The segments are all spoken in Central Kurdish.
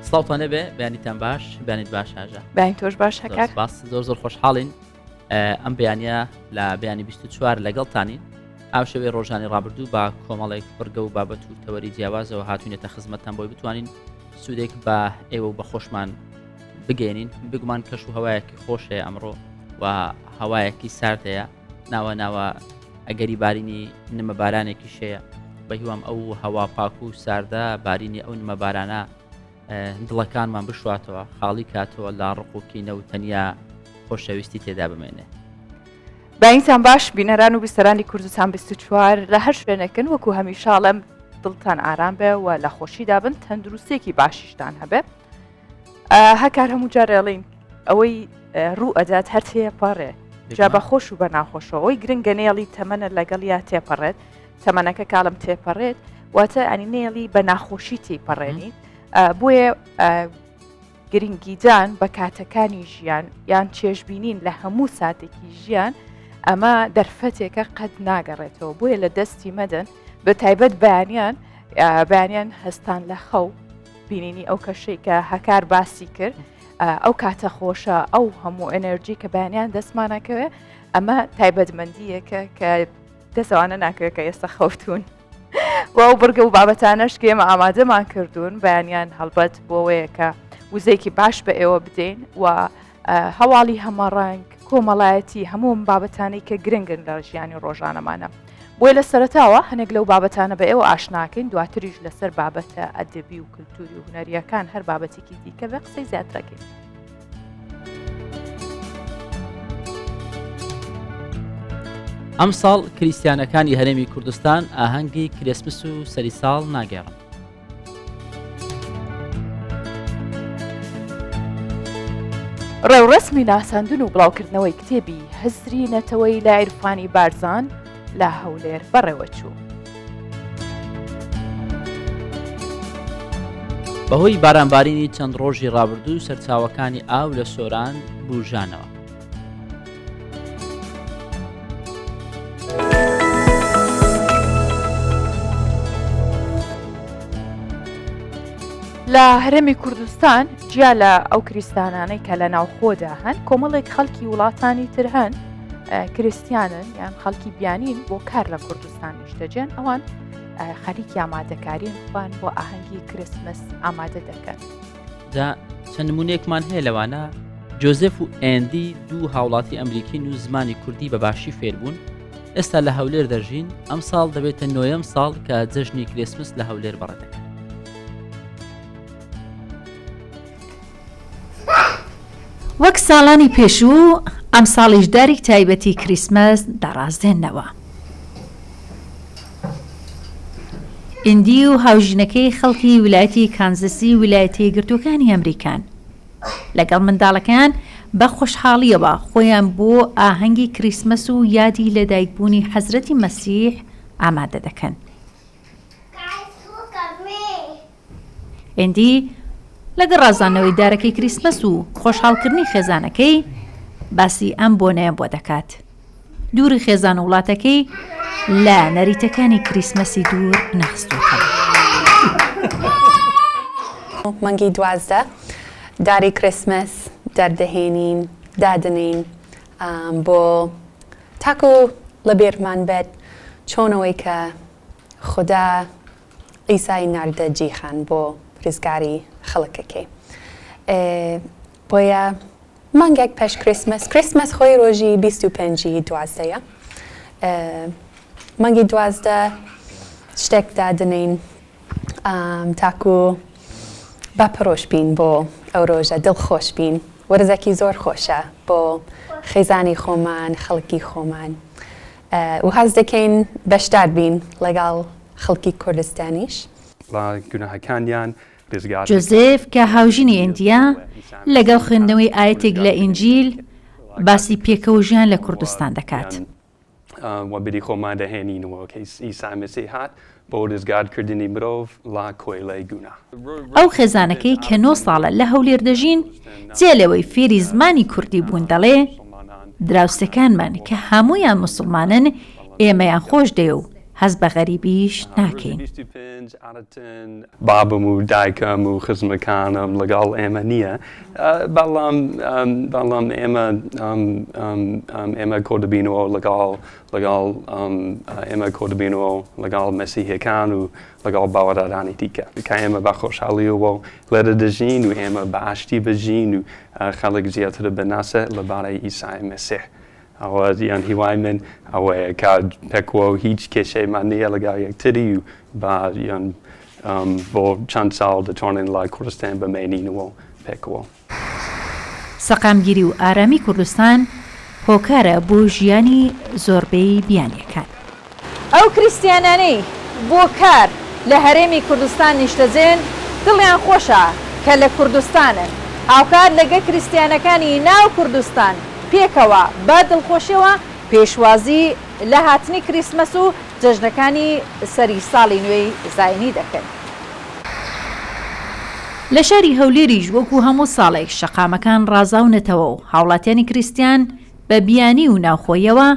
سڵاوتان لێبێ بەیانیتان باش بەیانیت باش هاژە باین تۆش باش هەکار باس زۆر خۆشحاڵین ئەم بەیانە لە بەیانی 24 لەگەڵتانین ئاو شەوەی ڕۆژانی ڕابردوو بە کۆمەڵێک بڕگە و بابەت و تەوەری جیاوازەوە هاتوونێتە خزمەتتان بۆی بتوانین سوودێک بە ئێوە بە خۆشمان بگەێنین بگومان کەش و هەوایەکی خۆشەیە ئەمڕۆ و هەوایەکی ساردەیە ناوە ئەگەری بارینی نمە بارانێکی شەیە بە هیوام ئەو هەوا پاک و ساردە بارینی ئەو نمە بارانە دڵەکانمان بشواتەوە خاڵی کاتەوە لا ڕقوکینە و تەنیا خۆشەویستی تێدا بمێنێ. باینتان باش بینەران و بیستەرانی کوردستان 24 لە هەر شوێنەکەن وەکو هەمیشاڵم دڵتان ئارام بێ و لە خۆشیدا بن تەندروستێکی باشیشتان هەبێ. هەکار هەموو جارێڵین ئەوەی ڕوو ئەدات هەر تێپەڕێ جا بە خۆش و بە ناخۆشەوە ئەوەی گرنگە نێڵی تەمەنە لەگەڵ یا تێپەڕێت تەمەنەکە کاڵم تێپەڕێت واتە ئەنی نێڵی بە ناخۆشی تێپەڕێنیت بۆیە گرنگیدان بە کاتەکانی ژیان یان چێژبینین لە هەموو ساتێکی ژیان ئەمە دەرفەتێکە قەت ناگەڕێتەوە بۆیە لە دەستی مەدەن بە تایبەت بەیانیان هەستان لە خەو بینینی ئەو کەشەی کە هەکار باسی کرد ئەو کاتە خۆشە ئەو هەموو ئەنەرژی کە بەیانیان دەستمانەکەوێ ئەمە تایبەتمەندیەکە کە دەسەوانە ناکەوێت کە ئێستا خەوتون و ئەو بڕگە و بابەتانەش کە ئێمە ئامادەمان کردوون بەیانیان هەڵبەت بۆەوەیە کە وزەیەکی باش بە ئێوە بدەین و هەواڵی هەمەڕەنگ کۆمەڵایەتی هەموو بابەتانەی کە گرنگن لە ژیانی ڕۆژانەمانە بۆیە لە سەرەتاوە هەنێک لەو بابەتانە بە ئێوە ئاشناکەین دواتریش لەسەر بابەتە ئەدەبی و کللتوری و هونەریەکان هەر بابەتێکی دیکە بە قسەی زیاترەکەین. ئەم ساڵ کریسیانەکانی هەرێمی کوردستان ئاهەنگی کرێسمس و سەری ساڵ ناگێڕن. ڕێوڕسمی ناساندن و بڵاوکردنەوەی کتێبی هەزری نەتەوەی لە عیرفانی بارزان لە هەولێر بەڕێوەچوو. بەهۆی بارانبارینی چەند ڕۆژی ڕابردوو سەرچاوەکانی ئاو لە سۆران بوژانەوە. لە هەرێمی کوردستان جیا لە ئەو کریستانانەی کە لە ناوخۆدا هەن کۆمەڵێک خەڵکی وڵاتانی تر هەن کریسیانن یان خەڵکی بیانین بۆ کار لە کوردستان نیشتەجێن ئەوان خەریکی ئامادەکارین خوان بۆ ئاهەنگی کریسمس ئامادە دەکەن. جا چەند نمونەیەکمان هەیە لەوانە جۆزف و ئێندی دوو هاوڵاتی ئەمریکین و زمانی کوردی بەباشی فێربوون ئێستا لە هەولێر دەژین ئەم ساڵ دەبێتە نۆیەم ساڵ کە جەژنی کریسمس لە هەولێر بەڕێدەکەن. وەک ساڵانی پێشوو ئەم ساڵیش دارێک تایبەتی کریسمس دەڕازێننەوە. ئیندی و هاوژینەکەی خەڵکی ویلایەتی کانزسی ویلایەتە یەکگرتووەکانی ئەمریکان لەگەڵ منداڵەکان بە خۆشحاڵیەوە خۆیان بۆ ئاهەنگی کریسمس و یادی لەدایکبوونی حەزرەتی مەسیح ئامادە دەکەن. ئیندی لەگەڵ ڕازانەوەی دارەکەی کریسمس و خۆشحاڵکردنی خێزانەکەی باسی ئەم بۆنەیە بۆ دەکات. دووری خێزان و وڵاتەکەی لە نەریتەکانی کریسمەسی دوور نەخستووەکە. مانگی 12 داری کریسمس دەردەهێنین دادنین بۆ تاکو لەبێرمان بێت چۆنەوەی کە خوددا ئیسای ناردە جیهان بۆ ڕزگاری خەڵکەکەی. بۆیە مانگێک پێش کریسمس خۆی ڕۆژی 25 دوازدەیە. مانگی 12 شتێک دادنین تاکو بەپەرۆش بین بۆ ئەو ڕۆژە دڵخۆش بین وەرزێکی زۆر خۆشە بۆ خێزانی خۆمان خەڵکی خۆمان و هەز دەکەین بەشدار بین لەگەڵ خەڵکی کوردستانیش. جۆزف کە هاوژینی ئیندیا لەگەڵ خوێندنەوەی ئاەتێک لە ئینجیل باسی پێکەوە ژیان لە کوردستان دەکات. وەبری خۆمان دەهێنینەوە کە ئیسا مەسیح هات بۆ ڕزگارکردنی مرۆڤ لا کۆیلەی گونا. ئەو خێزانەکەی کە 9 ساڵە لە هەولێر دەژین جێ لەوەی فێری زمانی کوردی بوون دەڵێ دراوسەکانمان کە هەمویان موسڵمانن ئێمەیان خۆش دێ و هەز بە غەریبیش ناکەین. بابم و دایکم و خزمەکانم لەگەڵ ئێمە نییە، بەڵام ئێمە کۆ دەبینەوە لەگەڵ ئێمە کۆ دەبینەوە لەگەڵ مەسیحیەکان و لەگەڵ باوەڕدارانی دیکە کە ئێمە بە خۆشحاڵیەوە لێرە دەژین و ئێمە بە ئاشتی بژین و خەڵک زیاتر بناسە لەبارەی ئیسای مەسیح. ئەوە یان هیوای من ئەوەیە کە پێکەوە هیچ کێشەیمان نییە لەگەڵ یەکتری و یان بۆ چەند ساڵ دەتوانین لای کوردستان بمێنینەوە پێکەوە. سەقامگیری و ئارامی کوردستان هۆکارە بۆ ژیانی زۆربەی بیانیەکان. ئەو کریسیانانەی بۆ کار لە هەرێمی کوردستان نیشتەجێن دڵیان خۆشە کە لە کوردستانن، هاوکار لەگە کریسیانەکانی ناو کوردستان پێکەوە بە دڵخۆشیەوە پێشوازی لە هاتنی کریسمەس و جەژنەکانی سەری ساڵی نوێی زاینی دەکەن. لە شاری هەولێریش وەکو هەموو ساڵێک شەقامەکان ڕازاونەتەوە و هاوڵاتیانی کریسیان بە بیانی و ناوخۆیەوە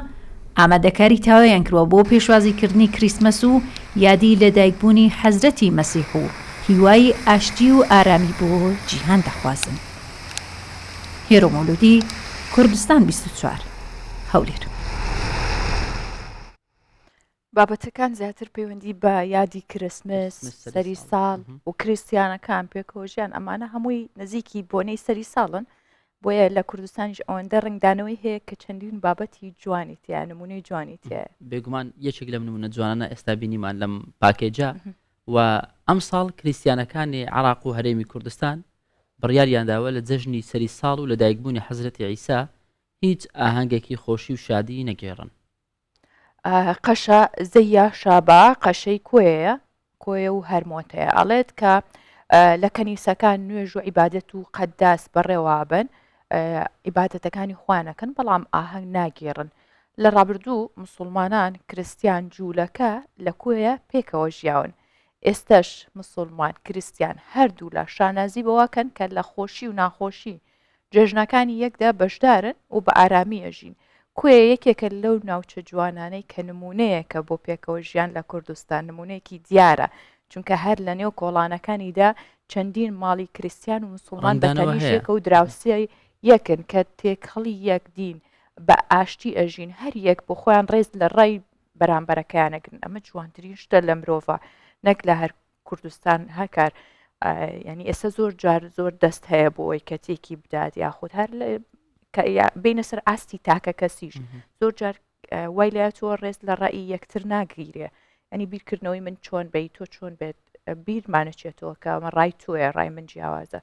ئامادەکاری تاوایان کردووە بۆ پێشوازیکردنی کریسمەس و یادی لەدایکبوونی حەزرەتی مەسیح و هیوای ئاشتی و ئارامی بۆ جیهان دەخوازن. هێرۆ مەولودی، کوردستان 24 هەولێر. بابەتەکان زیاتر پەیوەندی بە یادی کرسمس، سەری ساڵ و کریسیانەکان پێکەوە ژیان ئەمانە هەمووی نزیکی بۆنەی سەری ساڵن، بۆیە لە کوردستانیش ئەوەندە ڕنگدانەوەی هەیە کە چەندین بابەتی جوانی تیا نمونەی جوانی تایە. بێگومان یەکێک لەم نمونە جوانانە ئێستا بینیمان لەم پاکێجە و ئەم ساڵ کریسیانەکانی عراق و هەرێمی کوردستان بڕیاریانداوە لە جەژنی سەری ساڵ و لە دایکبوونی حەزرەتی عیسا هیچ ئاهەنگێکی خۆشی و شادی نەگێڕن. قەشە زەیە شابا قەشەی کۆیە و هەرمۆتەیە ئەڵێت کە لە کەنیسەکان نوێژ و عیبادەت و قەداس بەڕێوابن عیبادەتەکانی خوانەکەن بەڵام ئاهەنگ ناگێڕن. لە ڕابردوو مسلمانان کریسیان جوولەکە لە کۆیە پێکەوە ژیاون. ئێستش مسلمان کریسیان هەردوو لە شانازی بەوەکەن کە لە خۆشی و ناخۆشی جێژنەکانی یەکدا بەشدارن و بە ئارامی ئەژین. کوێ یەکێکە لەو ناوچە جوانانەی کە نمونەیەکە بۆ پێکەوە ژیان لە کوردستان نمونەیەکی دیارە، چونکە هەر لە نێو کۆڵانەکانیدا چەندین ماڵی کریسیان و مسلمان بەتەنیشێکە و دراوسی یەکن کە تێکەڵی یەک دین بە ئاشتی ئەژین، هەر یەک بۆ خۆیان ڕێز لە ڕای بەرامبەرەکەیانەگرن. ئەمە جوانترین شتە لە مرۆڤ نەک لە هەر کوردستان هەکار ینی ئێستا زۆر دەست هەیە بۆ ئەوی کە تێکی بدات یاخود هەر بینە سەر ئاستی تاکە کەسیش زۆر جار وای لایەتەوە ڕێز لە ڕایی یەکتر ناگیرێ، ئەنی بیرکردنەوەی من چۆن بێت تۆ چۆن بێت بیرمانەچێتەوە کە ئەمە ڕای تۆیە ڕای من جیاوازە.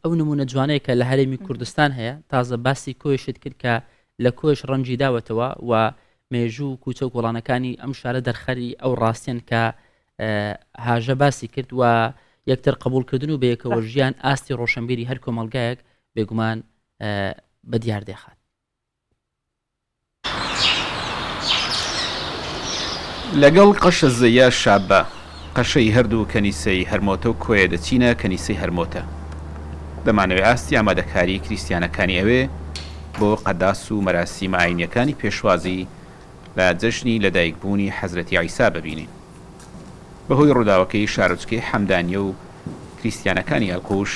ئەو نمونە جوانەیە کە لە هەرێمی کوردستان هەیە تازە باسی کۆیشت کرد کە لە کۆش ڕەنجی داوەتەوە و مێژوو کوچە و گۆڵانەکانی ئەم شارە دەرخەری ئەو ڕاستیان کە هاژە باسی کرد و یەکتر قبولکردن و بەیەکەوە ژیان ئاستی ڕۆشنبیری هەر کۆمەلگایەک بێگومان بە دیار دێخات. لەگەڵ قەشە زەیە شابە قەشەی هەردوو کەنیسەی هەرمۆتە و کۆیە دەچینە کەنیسەی هەرمۆتە. دەمانەوێت ئاستی ئامادەکاری کریسیانەکانی ئەوێ بۆ قەداس و مەراسیم ئاینیەکانی پێشوازی لە جەژنی لەدایکبوونی حەزرەتی عیسا ببینین. بەهۆی ڕووداوەکەی شارۆچکەی حەمدانیە و کریسیانەکانی ئەلقوش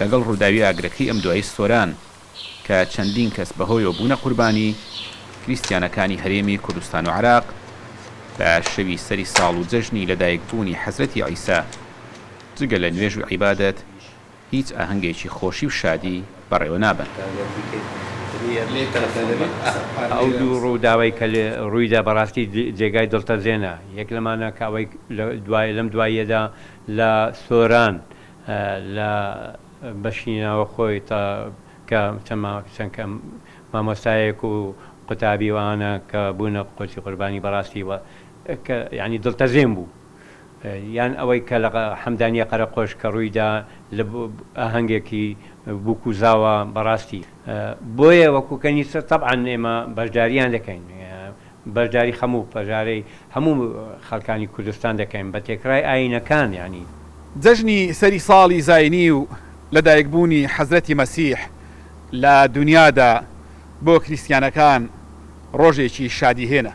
لەگەڵ ڕووداوی ئاگرەکەی ئەم دوای سۆران کە چەندین کەس بەهۆیەوە بوونە قوربانی کریسیانەکانی هەرێمی کوردستان و عراق بە شەوی سەری ساڵ و جەژنی لەدایکبوونی حەزرەتی عیسا جگە لە نوێژ و عیبادەت هیچ ئاهەنگێکی خۆشی و شادی بەڕێوە نابن. ئەو دوو ڕووداوای کە ڕوویدا بەڕاستی جێگای دڵتەزێنە. یەک لەمانە کە ئەوەی لەم دواییەدا لە سۆران لە بەشینەوە خۆی تا کە چەندکە مامۆستایەک و قوتابی وانە کە بوونە قۆچی قوربانی بەڕاستی ینی دڵتەزێن بوو، یان ئەوەی کە لە حەمدانیە قەرەقۆش کە ڕوویدا لە ئاهەنگێکی بووکوزاوە بەڕاستی. بۆیە وەکو کەنیسە تەبعاً ئێمە بەشداریان دەکەین، بەشداری هەموو پەژارەی هەموو خەڵکانی کوردستان دەکەین بە تێکرای ئاینەکان. ینی جەژنی سەری ساڵی زاینی و لەدایکبوونی حەزرەتی مەسیح لە دنیادا بۆ کریسیانەکان ڕۆژێکی شادی هێنە.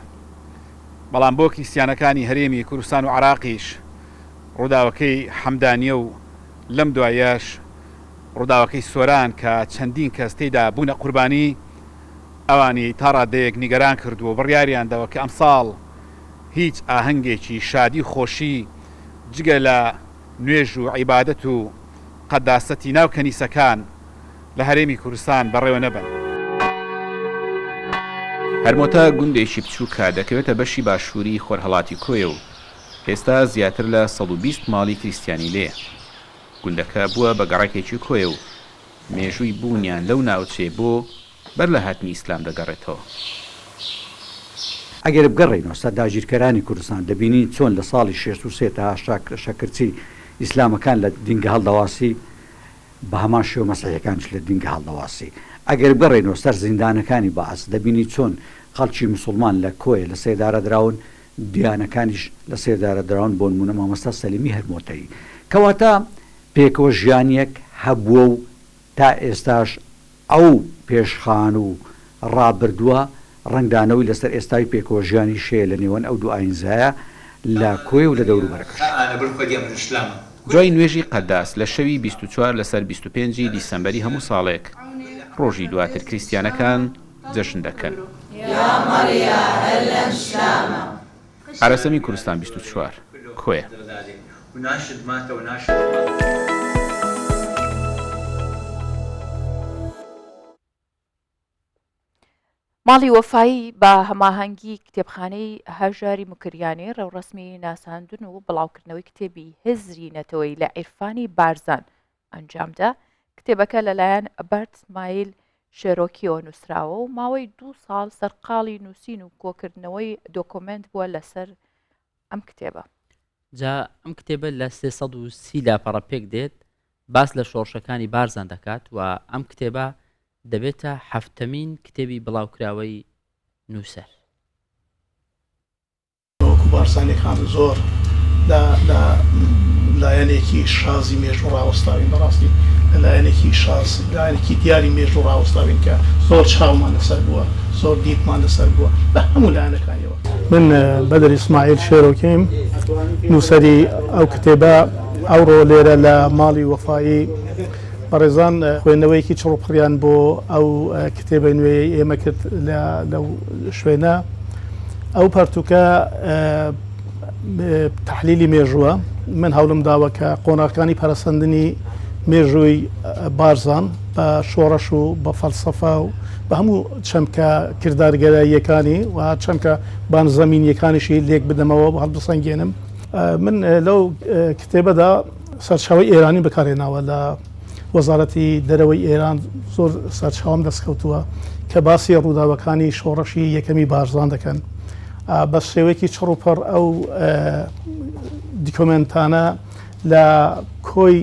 بەڵام بۆ کریسیانەکانی هەرێمی کوردستان و عراقیش ڕووداوەکەی حەمدانیە و لەم دوایەش ڕووداوەکەی سۆران کە چەندین کەس تێیدا بوونە قوربانی ئەوانی تا ڕادەیەک نیگەران کردووە بڕیاریاندەوە کە ئەمساڵ هیچ ئاهەنگێکی شادی و خۆشی جگە لە نوێژ و عیبادەت و قەداسەتی ناو کەنیسەکان لە هەرێمی کوردستان بەڕێوە نەبن. هەرمۆتە گوندێکی بچووکە دەکەوێتە بەشی باشووری خۆرهەڵاتی کۆیە و ئێستا زیاتر لە 120 ماڵی کریسیانی لێ. گوندەکە بووە بە گەڕێکێکی کۆیە و مێژووی بوونیان لەو ناوچێ بۆ بەر لە هاتنی ئیسلام دەگەڕێتەوە. ئەگەر بگەڕێنەوە سەر داگیرکەرانی کوردستان دەبینین چۆن لە ساڵی 63 تا شەکرچی ئیسلامەکان لە دینگە هەڵدەواسی بە هەمان شێوە مەسیحیەکانش لە دینگە هەڵدەواسی. ئەگەر بگەڕێنەوە سەر زیندانەکانی بەعەس دەبینی چۆن خەڵکی موسڵمان لە کۆیە لە سێدارە دراون، دیانەکانیش لە سێدارە دراون بۆ نمونە مامۆستا سەلیمی هەرمۆتەیی. کەواتە پێکەوە ژیانیەک هەبووە و تا ئێستاش ئەو پێشخان و ڕابردووە ڕنگدانەوەی لەسەر ئێستای پێکەوە ژیانی شەیە لە نێوان ئەو دوو ئاینزایە لە کۆی و لە دەوروبەرەکەش. دوای نوێژی قەداس لە شەوی 24 لەسەر 25 دیسەمبەری هەموو ساڵێک ڕۆژی دواتر کریسیانەکان جەشن دەکەن. عرەسەمی کوردستان 24 کۆیە. ماڵی وەفایی بە هەماهەنگی کتێبخانەی هەژاری مکریانی ڕێوڕسمی ناساندن و بڵاوکردنەوەی کتێبی هزری نەتەوەی لە عیرفانی بارزان ئەنجامدا. کتێبەکە لەلایەن بەرت مایل شێرۆکیەوە نووسراوە و ماوەی 2 ساڵ سەرقاڵی نووسین و کۆکردنەوەی دۆکۆمنت بووە لەسەر ئەم کتێبە. جا ئەم کتێبە لە 330 لاپەڕە پێک دێت، باس لە شۆڕشەکانی بارزان دەکات و ئەم کتێبە دەبێتە 7مین کتێبی بڵاوکراوەی نووسەر. بارزانێکان زۆر لایەنێکی شازی مێژوو ڕاوەستاوین، بەڕاستی لایەنێکی دیاری مێژوو ڕاوەستاوین کە زۆر چاومان لەسەر بووە، زۆر دیپمان لەسەر بووە بە هەموو لایەنەکانیەوە. من بەدر ئیسماعیل شێرۆکیم، نووسەری ئەو کتێبە ئەوڕۆ لێرە لە ماڵی وەفایی بەڕێزان خوێندنەوەیەکی چڕوپڕیان بۆ ئەو کتێبە نوێی ئێمە کرد لەو شوێنە. ئەو پەرتوکە تحلیلی مێژووە. من هەوڵم داوە کە قۆناغەکانی پەرەسەندنی مێژووی بارزان بە شۆڕەش و بە فەلسەفە و بە هەموو چەمکە کردارگەراییەکانی و چەمکە بانزەمینیەکانیشی لێک بدەمەوە بە هەڵبسەنگێنم. من لەو کتێبەدا سەرچاوی ئێرانی بەکارهێناوە لە وەزارەتی دەرەوەی ئێران زۆر سەرچاوم دەستکەوتووە کە باسی ڕووداوەکانی شۆڕەشی یەکەمی بارزان دەکەن. بە شێوەیەکی چڕوپەڕ ئەو دیکۆمنتانە لە کۆی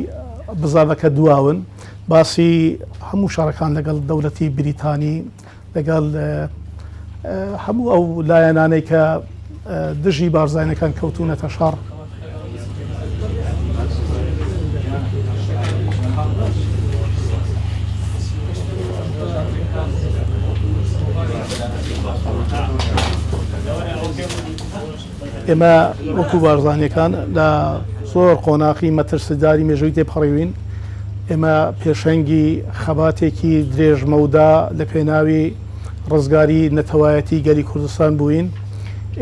بزاڤەکە دواون، باسی هەموو شارەکان لەگەڵ دەوڵەتی بریتانی، لەگەڵ هەموو ئەو لایەنانەی کە دژی بارزانەکان کەوتونەتە شەڕ. ئێمە وەکو بارزانیەکان لە زۆر قۆناغی مەترسیداری مێژووی تێپەڕیوین. ئێمە پێشەنگی خەباتێکی درێژمەودا لە پێناوی ڕزگاری نەتەوایەتی گەلی کوردستان بووین.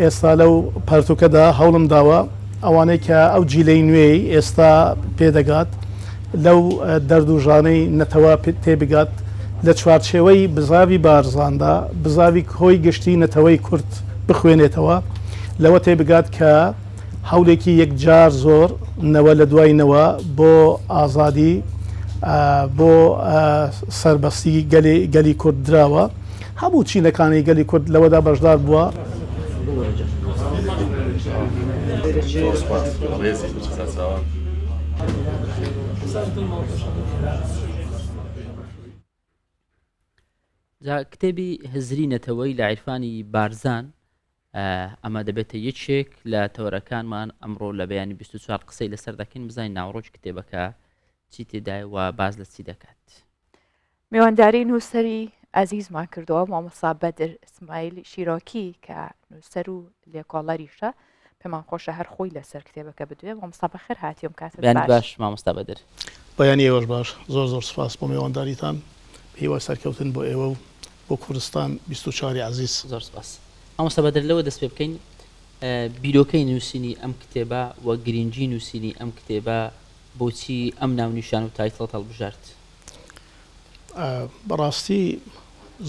ئێستا لەو پەرتوکەدا هەوڵم داوە ئەوانەی کە ئەو جیلەی نوێی ئێستا پێدەگات لەو دەردوژانەی نەتەوا تێبگات لە چوارچێوەی بزاوی بارزاندا بزاوی کۆی گشتی نەتەوەی کورد بخوێنێتەوە، لەوە تێبگات کە هەولێکی یەکجار زۆر نەوە لە دوایینەوە بۆ ئازادی بۆ سەربەستی گەلی کورد دراوە. هەموو چینەکانی گەلی کورد لەوەدا بەشدار بووە. جا کتێبی هزری نەتەوەی لە عیرفانی بارزان ئەمە دەبێتە یەکێک لە تەوەرەکانمان ئەمڕۆ لە بەیانی 24 قسەی لەسەر دەکەین بزانین ناوڕۆژ کتێبەکە چی تێدای و باز لە چی دەکات. میوانداری نووسەری ئازیزمان کردەوە مامۆستا بەدر ئیسماعیل شیرۆکی کە نووسەر و لێکۆڵەریشە پێمان خۆشە هەر خۆی لەسەر کتێبەکە بدوێ مامۆستا بەخێر هاتیۆم کاتت باش مامۆستا بەدر بەیانی ئێوەش باش زۆر سپاس بۆ میوانداریتان هیوا سەرکەوتن بۆ ئێوە و بۆ کوردستان 24 عزیز زۆر سپاس مامۆستا بەدر لەوە دەست پێ بکەین بیرۆکەی نووسینی ئەم کتێبە و گرنگی نووسینی ئەم کتێبە بۆچی ئەم ناونیشان و تایتڵ هەڵبژارد بەڕاستی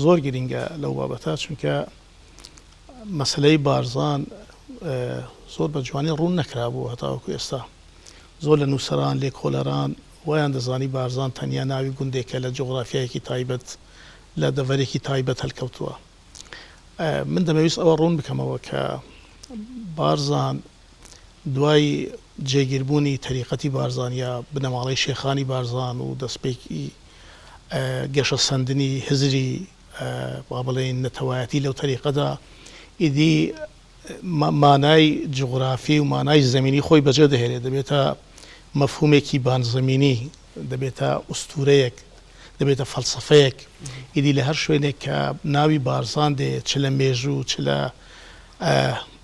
زۆر گرنگە لەو بابەتە چونکە مەسلەی بارزان زۆر بە جوانی ڕوون نەکرابوو هەتاوەکو ئێستا زۆر لە نووسەران لێکۆڵەران وایان دەزانی بارزان تەنیا ناوی گوندێکە لە جغرافیایەکی تایبەت لە دەڤەرێکی تایبەت هەلکەوتووە من دەمەویست ئەوە ڕوون بکەمەوە کە بارزان دوای جێگیربوونی تەریقەتی بارزان یا بنەماڵەی شێخانی بارزان و دەستپێکی گەشە سەندنی هزری با بڵێن نەتەوایەتی لەو تەریقەدا ئیدی مانای جغرافی و مانای زەمینی خۆی بەجێ دەهێنێت دەبێتە مەفهومێکی بانزەمینی دەبێتە ئوستورەیەک دەبێتە فەلسفەیەک ئیدی لە هەر شوێنێک کە ناوی بارزان دێت چ لە مێژوو چ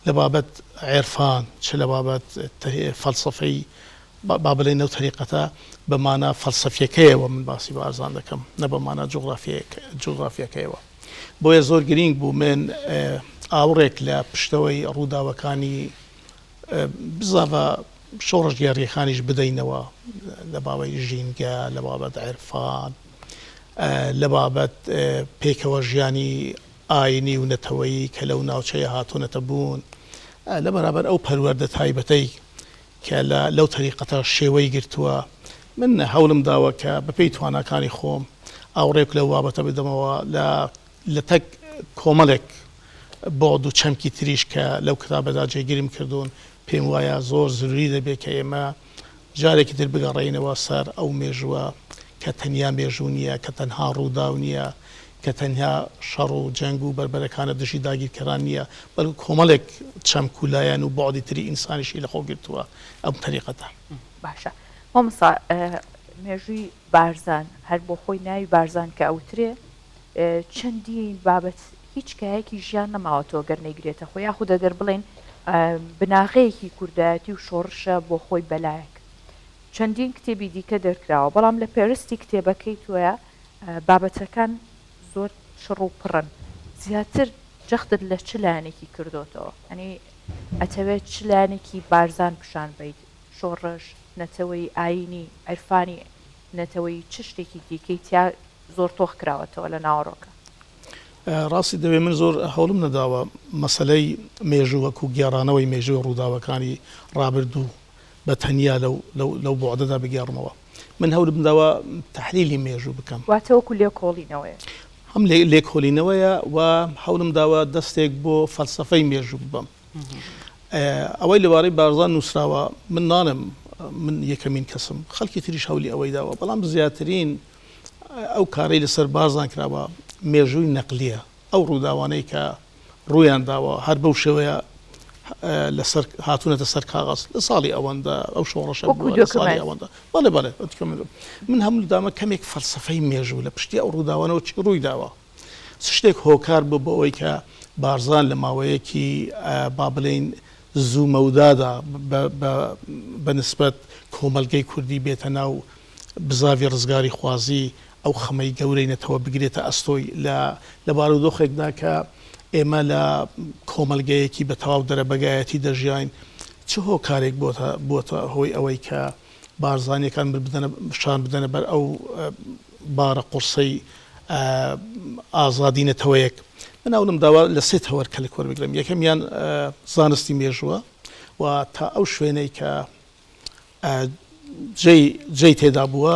لە بابەت عێرفان چ لە بابەت فەلسفەی با بڵێن ئەو تەریقەتە بەمانە فەلسەفیەکەیەوە من باسی بارزان دەکەم نە بەمانە جوغرافیەکەیەوە بۆیە زۆر گرنگ بوو من ئاوڕێک لە پشتەوەی ڕووداوەکانی بزاوە شۆڕژ گیاڕیەکانیش بدەینەوە لە بابەت ژینگە لە بابەت عێرفان لە بابەت پێکەوە ژیانی ئاینی و نەتەوەیی کە لەو ناوچەیە هاتوونەتە بوون لە بەرابەر ئەو پەروەردە تایبەتەی کە لەو تەریقەتە شێوەی گرتووە من هەوڵم داوە کە بەپێی تواناکانی خۆم ئاوڕێک لەو بابەتە بدەمەوە لە تەک کۆمەڵێک بۆ دوو چەمکی تریش کە لەو کتابەدا جێگیرم کردوون پێم وایە زۆر زروری دەبێت کە ئێمە جارێکی تر بگەڕێینەوە سەر ئەو مێژووە کە تەنیا مێژوو نییە کە تەنها ڕووداو نییە کە تەنیا شەڕ و جەنگ و بربەرەکانە دژی داگیرکەران نییە بەڵکو کۆمەڵێک چەمکولایەن و بەعدی تری ئینسانیشی لەخۆ گرتووە ئەم تەریقەتە باشە مامۆستا مێژووی بارزان هەر بۆ خۆی ناوی بارزان کە ئەوترێ چەندین بابەت هیچ کایەکی ژیان نەماوەتەوە گەر نەیگرێتە خۆ یاخود دەگەر بڵێن بناغەیەکی کوردایەتی و شۆڕشە بۆ خۆی بەلایەک چەندین کتێبی دیکە دەرکراوە بەڵام لە پێرستی کتێبەکەی توە بابەتەکان زۆر شڕ و پڕن زیاتر جەختت لە چ لایەنێکی کردوتەوە ئەنی ئەتەوێت چ لایەنێکی بارزان پیشان بیت شۆڕش نەتەوەی ئاینی عەرفانی نەتەوەی چ شتێکی دیکەی تیا زۆر تۆخ کراوەتەوە لە ناوەڕۆکە ڕاستی دەوێت من زۆر هەوڵم نەداوە مەسلەی مێژوو وەکو گێڕانەوەی مێژووی ڕووداوەکانی ڕابردوو بە تەنیا لەو بۆعدەدا بگێڕمەوە من هەوڵم داوە تەحلیلی مێژوو بکەم واتەوەکو لێکۆڵینەوەیە هەم لێکۆڵینەوەیە و هەوڵم داوە دەستێک بۆ فەلسەفەی مێژوو ببەم ئەوەی لەوارەی بارزان نووسراوە من نانم من یەکەمین کەسم خەڵکی تریش هەولی ئەوەی داوە بەڵام زیاترین ئەو کارەی لەسەر بارزان کراوە مێژووی نەقلیە ئەو ڕووداوانەی کە ڕوویان داوە هەر بەو شێوەیە لەسەر هاتوونەتە سەر کاغەز لە ساڵی ئەوەندە ئەو شۆڕەشە ساڵی ئەوەندە بەڵێ من هەموو دامە کەمێک فەلسەفەی مێژوو لە پشتی ئەو ڕووداوانەوە چی ڕووی داوە شتێک هۆکار بوو بە ئەوەی کە بارزان لە ماوەیەکی با بڵێن زوو مەودادا بە نسبەت کۆمەلگەی کوردی بێتە ناو بزاوی ڕزگاری خوازی ئەو خەمەی گەورەی نەتەوە بگرێتە ئەستۆی لە بارودۆخێکدا کە ئێمە لە کۆمەلگەیەکی بە تەواو دەرەبەگایەتی دەژیاین چ هۆکارێک بۆتە هۆی ئەوەی کە بارزانیەکان شان بدەنە بەر ئەو بارە قورسەی ئازادینەتەوەیەک من هەوڵم داوە لە سێ تەوەرکە لە کۆر بگرم یەکەمیان زانستی مێژووە و تا ئەو شوێنەی کە جێی تێدا بووە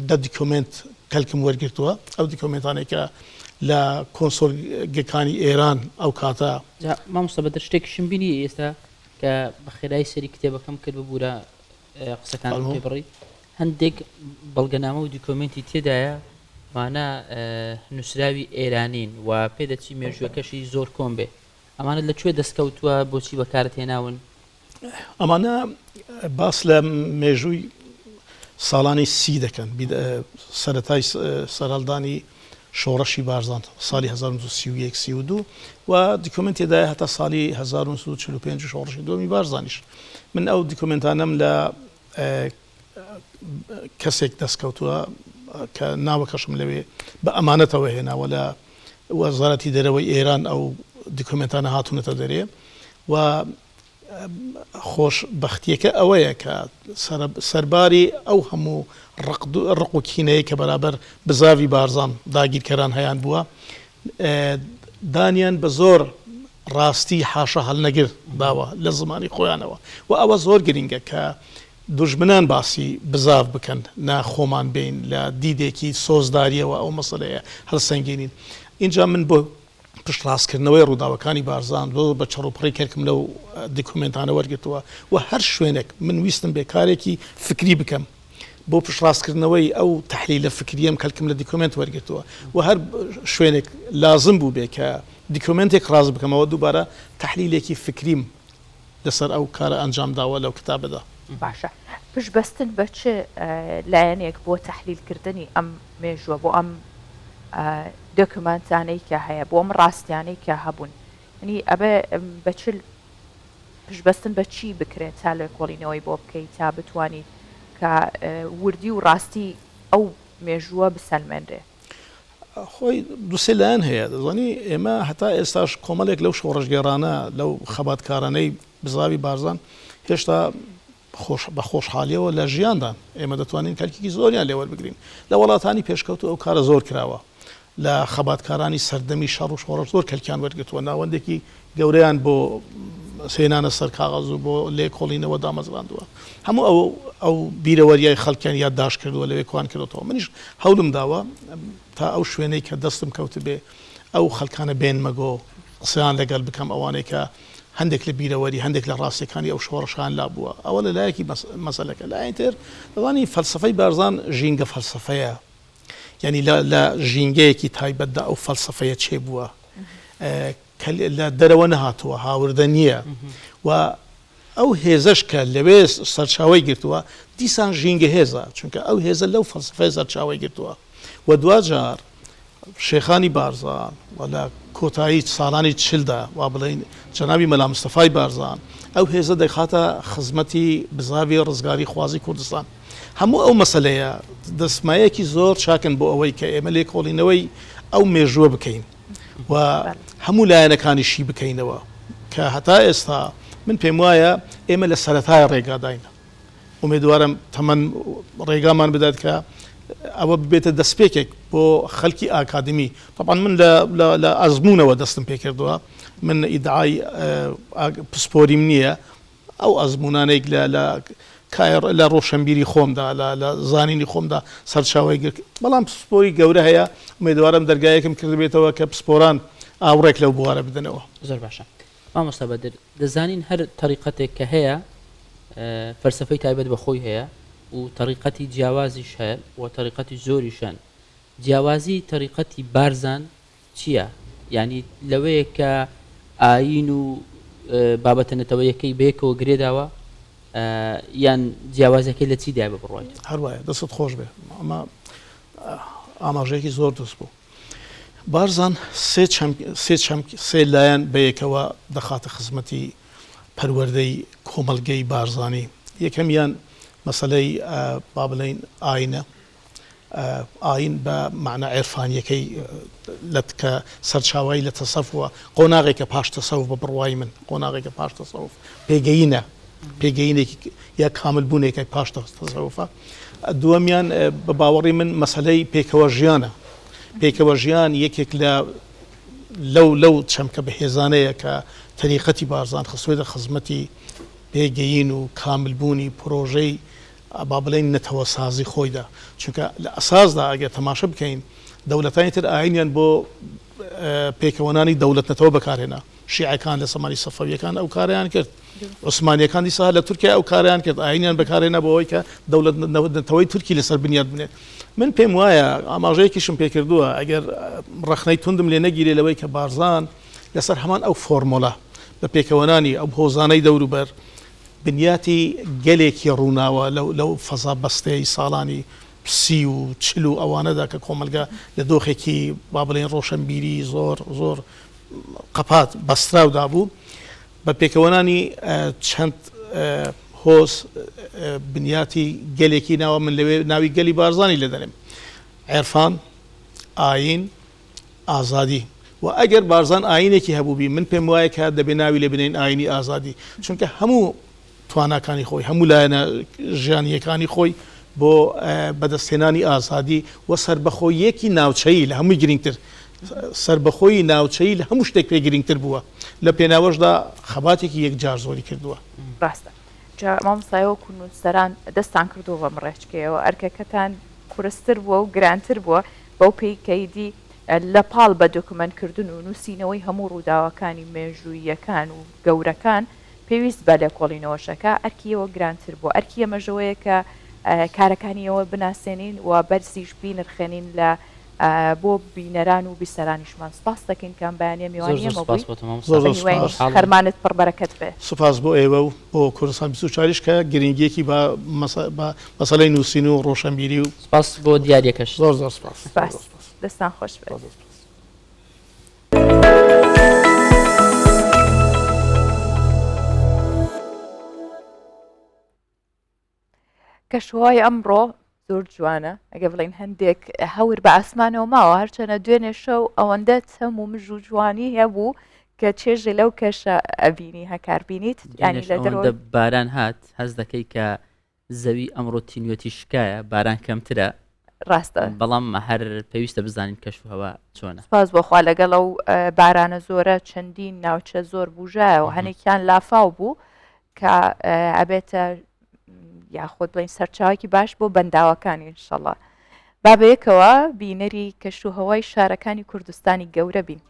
دە دیکۆمنت کەلکم وەرگرتووە ئەو دیکۆمنتانێکە لە کۆنسۆلگەکانی ئێران ئەو کاتە مامۆستا بەدر شتێکیشم بینی ئێستا کە بە خێرای سەری کتێبەکەم کرد ببوورە قسەکان پێ بڕی هەندێک بەڵگەنامە و دیکۆمنتی تێدایە وانە نووسراوی ئێرانین و پێدەچی مێژوەکەشی زۆر کۆم بێ ئەمانە لەکوێ دەستکەوتووە بۆچی بەکارت هێناون ئەمانە باس لە مێژووی ساڵانی سی دەکەن سەرەتای سەرهەڵدانی شۆڕەشی بارزان ساڵی 1932 و دیکۆمنتێدا هەتا ساڵی 1945 شۆڕشی دۆمی بارزانیش من ئەو دیکۆمنتانم لە کەسێک دەستکەوتووە کە ناوەکەشم لەوێ بە ئەمانەتەوە هێناوە لە وەزارەتی دەرەوەی ئێران ئەو دیکۆمنتانە هاتوونەتە دەرێ و خۆشبەختیەکە ئەوەیە کە سەرباری ئەو هەموو ڕق و کینەیە کە بەرابەر بزاوی بارزان داگیرکەران هەیان بووە دانیان بە زۆر ڕاستی حاشە هەڵنەگر داوە لە زمانی خۆیانەوە و ئەوە زۆر گرنگە کە دوژمنان باسی بزاف بکەن ناخۆمان بین لە دیدێکی سۆزداریەوە ئەو مەسەلەیە هەڵسەنگێنین اینجا من بۆ پشتڕاستکردنەوەی ڕووداوەکانی بارزان بۆ بە چڕوپڕی کەرکم لەو دیکۆمنتانە وەرگتووە و هەر شوێنێک من ویستم بێکارێکی فکری بکەم بۆ پشتڕاستکردنەوەی ئەو تحلیلە فکریەم کەلکم لە دیکۆمنت وەرگتووە و هەر شوێنێک لازم بوو بێ کە دیکۆمنتێک ڕاز بکەمەوە دووبارە تحلیلێکی فکریم لەسەر ئەو کارە ئەنجام داوە لەو کتابەدا. باشە پشتبەستن بە چ لایەنێک بۆ تحلیلکردنی ئەم مێژووە بۆ ئەم دۆکومانتانەی کە هەیە بۆ ئەم ڕاستیانەی کە هەبوون ینی ئەبێ بە چ پشتبەستن بە چی بکرێت تا لە کۆڵینەوەی بۆ بکەیت تا بتوانیت کە وردی و ڕاستی ئەو مێژووە بسەلمێنرێ خۆی دووسێ لایەن هەیە دەزانی ئێمە هەتا ئێستاش کۆمەڵێک لەو شۆڕژگێڕانە لەو خەباتکارانەی بزاوی بارزان هێشتا بە خۆشحالیەوە لە ژیاندان ئێمە دەتوانین کەلکیی زۆریان لێوەربگرین لە وڵاتانی پێشکەوت ئەو کارە زۆر کراوە لە خەباتکارانی سەردەمی شەڕ و شۆڕە زۆر کەلکیان وەرگتووە ناوەندێکی گەورەیان بۆ سێنانە سەر کاغەز و بۆ لێ کۆڵینەوە دامەزراندووە هەموو ئەو بیرەوەریای خەڵکیان یادداش کردووە لەوێ کوان کردەوە منیش هەوڵم داوە تا ئەو شوێنەی کە دەستم کەوت بێ ئەو خەڵکانە بێنمەگۆ قسەیان لەگەڵ بکەم ئەوانەی کە هەندێک لە بیرەوەری هەندێک لە ڕاستیەکانی ئەو شۆڕەشان لابووە ئەوە لە لایەکی مەسەلەکە لایەن تر دەڵانی فەلسفەی بارزان ژینگە فەلسفەیە یعنی لە ژینگەیەکی تایبەتدا ئەو فەلسفەیە چێ بووە لە دەرەوە نەهاتووە هاوردە نییە و ئەو هێزش کە لەوێ سەرچاوی گرتووە دیسان ژینگە هێزە چونکە ئەو هێزە لەو فەلسفەی سەرچاوی گرتووە و دوجار شێخانی بارزان و لە کۆتایی ساڵانی چلدا و بڵین جەنابی مەلا مستەفای بارزان ئەو هێزە دەخاتە خزمەتی بزاوی ڕزگاری خوازی کوردستان هەموو ئەو مەسلەیە دەستمایەکی زۆر چاکن بۆ ئەوەی کە ئێمە لێ کۆڵینەوەی ئەو مێژووە بکەین و هەموو لایەنەکانیشی بکەینەوە کە هەتا ئێستا من پێم وایە ئێمە لە سەرەتای ڕێگاداینە ئومێدوارم تەمەەن ڕێگامان بدات کە ئەوە ببێتە دەستپێکێک بۆ خەڵکی ئاکادمی طبعا من لە ئەزمونەوە دەستم پێکردووە من ئیدعای پسپۆریم نییە ئەو ئەزمونانێک لە ڕۆشنبیری خۆمدا لە زانینی خۆمدا سەرچاوی گرت بەڵام پسپۆری گەورە هەیە ئومێدوارم دەرگایەکم کردبێتەوە کە پسپۆران ئاوڕێک لەو بوارە بدنەوە زۆر باشە مامۆستا بەدر دەزانین هەر طریقەتێک کە هەیە فەلسفەی تایبەت بە خۆی هەیە و طریقەتی جیاوازیش هەیە و طریقەتی زۆریشان جیاوازی طریقەتی بارزان چییە؟ یعنی لەوەیە کە ئاین و بابەتە نەتەوەیەکەی بەیەکەوە گرێداوە یان جیاوازەکەی لە چی دای بە بڕۆیت هەروایە دەست خۆش بێ ئەمە ئاماژەیەکی زۆر دەست بوو بارزان سێ لایەن بەیەکەوە دەخاتە خزمەتی پەروەردەی کۆمەلگەی بارزانی یەکەمیان مەسەلەی با بڵین ئاینە ئاین بە معنە عێرفانیەکەی کە سەرچاوایی لە تەسەوفە قۆناغێکە پاش تەسەوف بە بڕوای من قۆناغێکە پاش تەسەوف پێگەینە پێگەینێکی یا کاملبوونێکی پاش تەسەوفە دووەمیان بە باوەڕی من مەسەلەی پێکەوە ژیانە پێکەوە ژیان یەکێک لەو چەمکە بەهێزانەیە کە تەریقەتی بارزان خستوێتە خزمەتی پێگەین و کاملبوونی پرۆژەی با بڵێن نەتەوە سازی خۆیدا چونکە لە ئەساسدا ئەگەر تەماشە بکەین دەوڵەتانی تر ئاینیان بۆ پێکەوەنانی دەوڵەت نەتەوە بەکارهێنا شیعەکان لە سەمانی سەفەویەکان ئەو کاریان کرد عوسمانیەکان دیسا لە تورکیا ئەو کاریان کرد ئاینیان بەکارهێنا بۆ ئەوەی کە دەوڵەت نەتەوەی تورکی لەسەر بنیاد بنێت من پێم وایە ئاماژەیەکیشم پێکردووە ئەگەر ڕخنەی توندم لێ نەگیرێ لەوەی کە بارزان لەسەر هەمان ئەو فۆرمۆلە بە پێکەوەنانی ئەو هۆزانەی دەوروبەر بنیاتی گەلێکی ڕووناوە لەو فەزا بەستەی ساڵانی سی و چل و ئەوانەدا کە کۆمەلگا لە دۆخێکی با بڵێن ڕۆشنبیری زۆر قەپات بەستراودا بوو بە پێکەوەنانی چەند هۆز بنیاتی گەلێکی ناوە من لەوێ ناوی گەلی بارزانی لە دەرێم عێرفان ئاین ئازادی و ئەگەر بارزان ئاینێکی هەبووبی من پێم وایە کە دەبێ ناوی لە بنین ئاینی ئازادی چونکە هەموو تواناکانی خۆی هەموو لایەنە ژیانیەکانی خۆی بۆ بەدەستهێنانی ئازادی و سربەخۆیەکی ناوچەیی لە هەمووی گرنگتر سربەخۆی ناوچەیی لە هەموو شتێک پێ گرنگتر بووە لە پێناوەشدا خەباتێکی یەکجار زۆری کردووە ڕاستە مامۆستایەوە کوونووسەران دەستان کردو بە مڕێچکەوە ئەرکەکەتان کورستتر بووە و گرانتر بووە بەو پێیکەیدی لە پاڵ بە دۆکمنتکردن و نووسینەوەی هەموو ڕووداوەکانی مێژوویەکان و گەورەکان پێویست بە لە کۆڵینەوەشەکە ئەرکیەوە گرانتر بووە ئەرکی ئەمەژەوەیە کە کارەکانیەوە بناسێنین و بەرزیش بینرخێنین لە بۆ بینەران و بیسەرانیشمان سپاس دەکەین کام بەیانە میوانیەمەبووی خەرمانت پڕبەرەکەت بێ سوپاس بۆ ئێوە و بۆ کوردستان 24 کە گرنگیەکی بە مەسەلەی نووسین و ڕۆشنبیری و سپاس بۆ دیارەکەش زۆر سپاس دەستان خۆش بێت. کەشوهای ئەمڕۆ زۆر جوانە ئەگە بڵین هەندێک هەور بە ئاسمانەوە ماوە هەرچەنە دوێنێ شەو ئەوەندە هەموو مژ و جوانی هەبوو کە چێژێ لەو کەشە ئەبینی هەکار بینیت ینی لە دەرەوە باران هات هەز دەکەی کە زەوی ئەمڕۆ تینوەتی شکایە باران کەمترە ڕاستە بەڵام هەر پێویستە بزانین کەشوهەوە چۆنە سپاس بۆخوا لەگەڵ ئەو بارانە زۆرە چەندین ناوچە زۆر بژایەوە هەنێکیان لافاو بوو کە ئەبێتە یاخۆت بڵین سەرچاوێکی باش بۆ بەنداوەکانی ئینشەڵڵا با بەیەکەوە بینەری کەشوهەوای شارەکانی کوردستانی گەورە بین.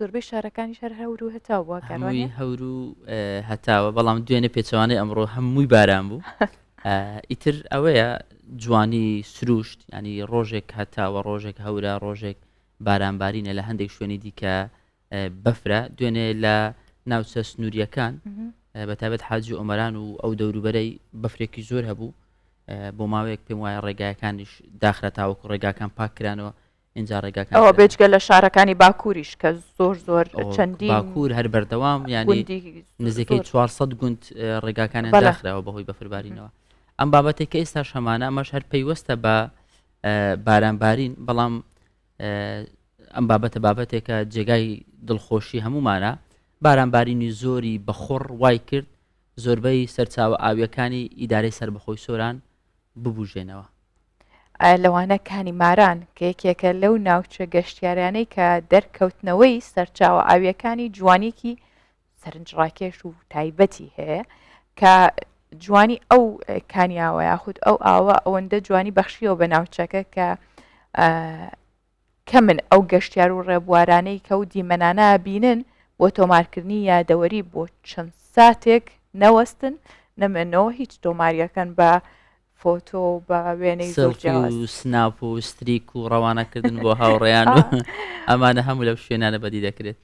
زۆربەی شارەکانی شار هەور و هەتاو بووە هەمووی هەور و هەتاوە بەڵام دوێنێ پێچەوانەی ئەمڕۆ هەمووی باران بوو ئیتر ئەوەیە جوانی سروشت ینی ڕۆژێک هەتاوە ڕۆژێک هەورە ڕۆژێک بارانبارینە لە هەندێک شوێنی دیکە بەفرە دوێنێ لە ناوچە سنووریەکان بەتابەت حاجی ئۆمەران و ئەو دەوروبەرەی بەفرێکی زۆر هەبوو بۆ ماوەیەک پێم وایە ڕێگایەکانیش داخرە تاوەکو ڕێگاکان پاکرانەوە اینجا ڕێگاکان ئەوە بێجگە لە شارەکانی باکووریش کە زۆر چەندین باکوور هەر بەردەوام ینی نزیکەی 400 گوند ڕێگاکانیان داخراوە بەهۆی بەفربارینەوە. ئەم بابەتێک کە ئێستا شەمانە ئەمەش هەر پەیوەستە بە بارانبارین، بەڵام ئەم بابەتێکە جێگای دڵخۆشی هەمومانە. بارانبارینی زۆری بەخۆڕ وای کرد زۆربەی سەرچاوە ئاویەکانی ئیدارەی سربەخۆی سۆران ببوژێنەوە. لەوانە کانیماران کە یەکێکە لەو ناوچە گەشتیارانەی کە دەرکەوتنەوەی سەرچاوە ئاویەکانی جوانێکی سەرنجڕاکێش و تایبەتی هەیە کە جوانی ئەو کانیاوە یاخود ئەو ئاوە ئەوەندە جوانی بەخشیەوە بە ناوچەکە کە من ئەو گەشتیار و ڕێبوارانەی کە و دیمەنانە بینن بۆ تۆمارکردنی یادەوەری بۆ چەند ساتێک نەوەستن نەمێنەوە هیچ تۆماریەکەن بە فۆتۆ بە وێنەی زۆر و سناپ و ستریک و ڕەوانەکردن بۆ هاوڕێیان و ئەمانە هەموو لەو شوێنانە بەدی دەکرێت.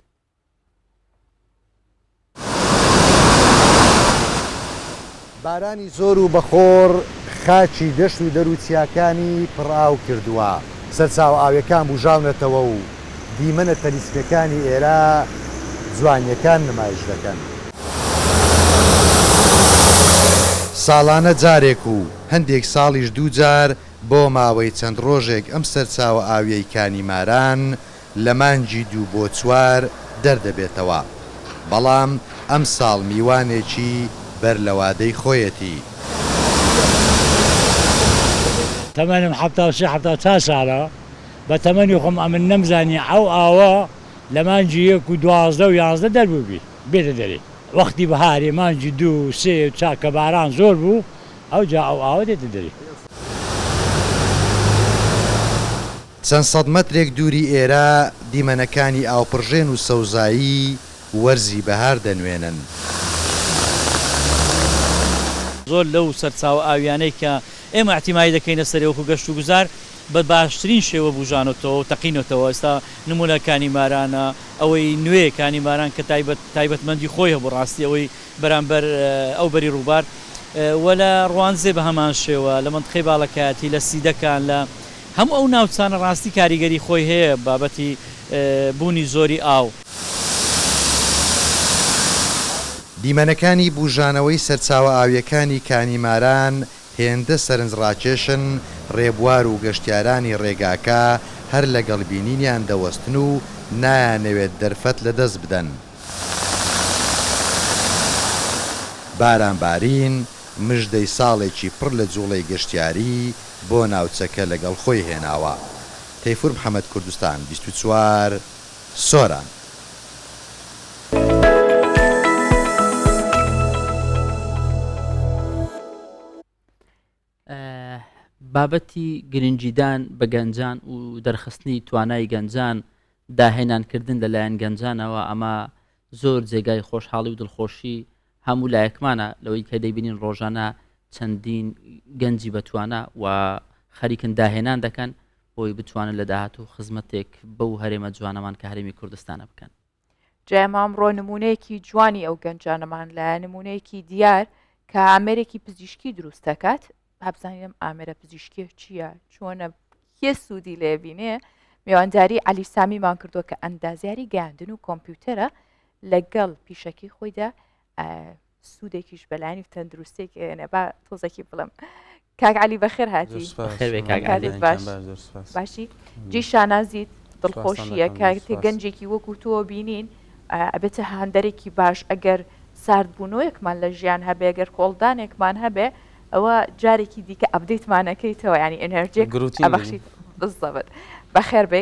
بارانی زۆر و بەخۆر خاچی دەشت و دەروچیاکانی پڕاو کردووە، سەرچاو ئاویەکان بژاونەتەوە و دیمەنە تەلیسکەکانی ئێرە جوانیەکان نمایش دەکەن. ساڵانە جارێک و هەندێک ساڵیش دووجار بۆ ماوەی چەند ڕۆژێک ئەم سەرچاوە ئاویەی کانیماران لە مانگی 2 بۆ 4 دەردەبێتەوە، بەڵام ئەم ساڵ میوانێکی بەر لەوادەی خۆیەتی. تەمەنم 7 ساڵە بە تەمەنی خۆم ئەمن نەمزانی ئەو ئاوە لە مانگی 1 و 12 و 11 دەربووبی بێتە دەرێ. وەختی بەهارێ مانگی 2 3 چاکە باران زۆر بوو ئەو جا ئەو ئاوە دێتە دەرێ. چەند سەد مەترێک دووری ئێرە دیمەنەکانی ئاوپڕژێن و سەوزایی وەرزی بەهار دەنوێنن. زۆر لەو سەرچاوە ئاویانەی کە ئێمە احتیمای دەکەینە سەرێوەکو گەشت و گوزار بە باشترین شێوە بژانەوە و تەقینەوە. ئێستا نمونە کانیمارانە ئەوەی نوێ کانیماران کە تایبەتمەندی خۆی هەبوو ڕاستی ئەوەی بەرامبەر ئەو بەری ڕووبار وە لە ڕوانزێ بە هەمان شێوە لە منطقەی باڵەکەتی لە سیدەکان لە هەموو ئەو ناوچانە ڕاستی کاریگەری خۆی هەیە بابەتی بوونی زۆری ئاو. دیمەنەکانی بژانەوەی سەرچاوە ئاویەکانی کانیماران هێندە سەرنجڕاکێشن ڕێبوار و گەشتیارانی ڕێگاکە هەر لەگەڵ بینینیان دەوەستن و نایانەوێت دەرفەت لەدەست بدەن. بارانبارین مژدەی ساڵێکی پڕ لە جوڵەی گەشتیاری بۆ ناوچەکە لەگەڵ خۆی هێناوە. تەیفور محەممەد کوردستان 24 سۆران. بابەتی گرنگیدان بە گەنجان و دەرخستنی توانای گەنجان داهێنانکردن لەلایەن گەنجانەوە ئەمە زۆر جێگای خۆشحاڵی و دڵخۆشی هەموو لایەکمانە لەوەی کە دەیبینین ڕۆژانە چەندین گەنجی بەتوانە و خەریکن داهێنان دەکەن بۆی بتوانن لە داهاتوو خزمەتێک بەو هەرێمە جوانەمان کە هەرێمی کوردستانە بکەن. جێمام ڕۆ نمونەیەکی جوانی ئەو گەنجانەمان لە نمونەیەکی دیار کە ئامێرێکی پزیشکی دروست دەکات. هەبزانیم ئامێرە پزیشکی چییە چۆنە کێ سوودی لێبینێ میوانداری علی سامیمان کردووە کە ئەندازیاری گەاندن و کۆمپیوتەرە لەگەڵ پیشەکی خۆیدا سوودێکیش بەلانی و تەندروستێک با تۆزەکی بڵم. کاک علی بەخێر هاتی باشی جی شانازیت دڵخۆشیە کاتێ گەنجێکی وەکو تۆ بینین ئەبێتە هاندەرێکی باش ئەگەر ساردبوونەوەیەکمان لە ژیان هەبێ ئەگەر کۆڵدانێکمان هەبێ ئەوە جارێکی دیکە ئەبدەیتمانەکەیتەوە ینی ئەنەرژێک ئەبەخشیت بزەبێت بەخێر بێ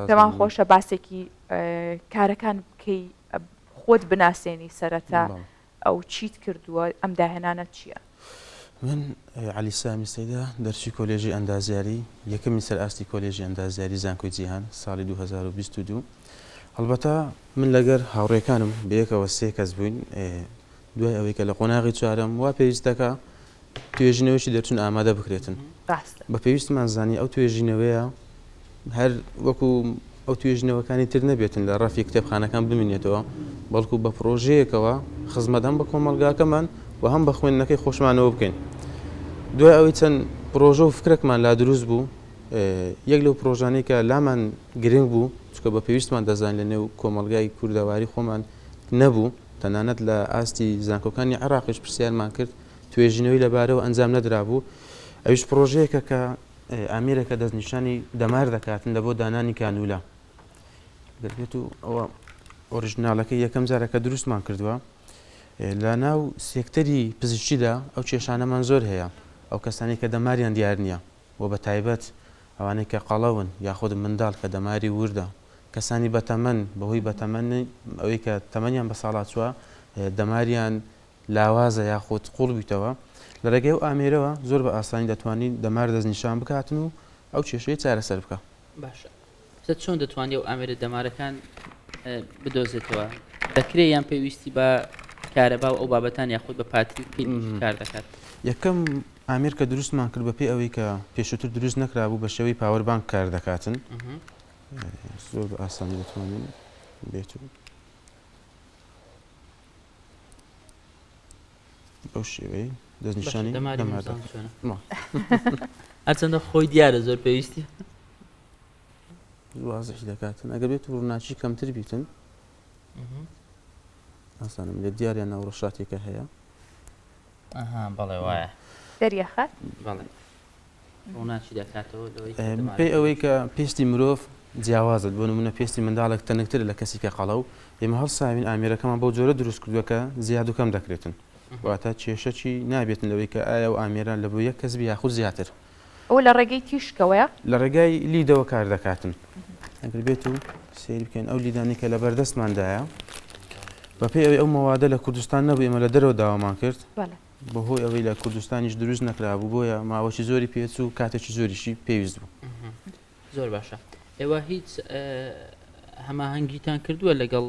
پێمان خۆشە باسێکی کارەکان بکەی خۆت بناسێنی سەرەتا ئەو چیت کردووە ئەم داهێنانە چییە؟ من علی سامی سەیدا دەرچی کۆلێژی ئەندازیاری یەکەمی سەر ئاستی کۆلێژی ئەندازیاری زانکۆی جیهان ساڵی 2022 هەڵبەتە من لەگەر هاوڕێکانم بەیەکەوە 3 کەس بووین دوای ئەوەی کە لە قۆناغی چوارەم وا پێویستەکە توێژینەوەیکی دەرچوون ئامادە بکرێتن بە پێویستمان زانی ئەو توێژینەوەیە هەر وەکو ئەو توێژینەوەکانی تر نەبێتن لە ڕەفی کتێبخانەکان بمێنێتەوە بەڵکو بە پرۆژەیەکەوە خزمەتەم بە کۆمەلگاکەمان و هەم بە خوێندنەکەی خۆشمانەوە بکەین. دوای ئەوەی چەند پرۆژە و فکرێکمان لا دروست بوو یەک لەو پرۆژانەی کە لامان گرنگ بوو چکە بە پێویستمان دەزان لە نێو کۆمەلگای کوردەواری خۆمان نەبوو تەنانەت لە ئاستی زانکۆکانی عێراقیش پرسیارمان کرد توێژینەوەی لەبارەوە ئەنجام نەدرابوو ئەویش پرۆژەیەکە کە ئامێرەکە دەستنیشانی دەمار دەکاتن لە بۆ دانانی کانولا دەبێت و ئەوە ئۆریژنالەکەی یەکەم جارەکە دروستمان کردووە لە ناو سێکتەری پزیشکیدا ئەو کێشانەمان زۆر هەیە ئەو کەسانی کە دەماریان دیار نییە و بە تایبەت ئەوانەی کە قەڵەون یاخود منداڵ کە دەماری وردە کەسانی بەتەمەن بەهۆی بەتەمەن ئەوەی کە تەمەنیان بە ساڵات چووە دەماریان لاوازە یاخود قوڵ بیتەوە لە ڕێگەی و ئامێرەوە زۆر بە ئاسانی دەتوانین دەمار دەستنیشان بکاتن و ئەو کێشەی چارەسەر بکە باشە چۆن دەتوانێت و ئامێرە دەمارەکان بدۆزێتەوە دەکرێت یان پێویستی بە کارەبا و ئەو بابەتان یاخود بە پاتی کار دەکات یەکەم ئامیر کە دروستمان کرد بە پێی ئەوەی کە پێشووتر دروست نەکرابوو بە شێوەی پاوەربانک کار دەکاتن زۆر بە ئاسانی دەتوانین بێت ئەو شێوەی دەستنیشانی هەرچەندە خۆی دیارە زۆر پێویستی وازەشی دەکاتن ئەگەر بێت و ڕووناچی کەمتر بیتن ئاسانم لێ دیاریان ناوڕۆشاتێکە هەیە بەڵێ وایە دەریەخات بەڵێ ڕووناچی دەکاتەوە پێی ئەوەی کە پێستی مرۆڤ جیاوازت بۆ نمونە پێستی منداڵێک تەنگتر لە کەسی کە قەڵە و ئێمە هەڵساوین ئامێرەکەمان بۆ جۆرە دروست کردووە کە زیاد و کەم دەکرێتن واتە کێشەی نابێتن لەوەی کە ئایا و ئامێران لە بۆ یەک کەسبی یاخود زیاتر ئەو لە ڕێگەی تیشکەوەیە لە ڕێگای لیدەوە کار دەکاتن ئەگەر بێت و سێری بکەین ئەو لیدانی کە لە بەردەستماندایە بە پێی ئەوەی ئەو مەوادە لە کوردستان نەبوو ئێمە لە دەرەوە داوامان کرد بەهۆی ئەوەی لە کوردستانیش دروست نەکرابوو بۆیە ماوەی زۆری پێچ و کاتێکی زۆریشی پێویست بوو زۆر باشە ئێوە هیچ هەماهەنگیتان کردووە لەگەڵ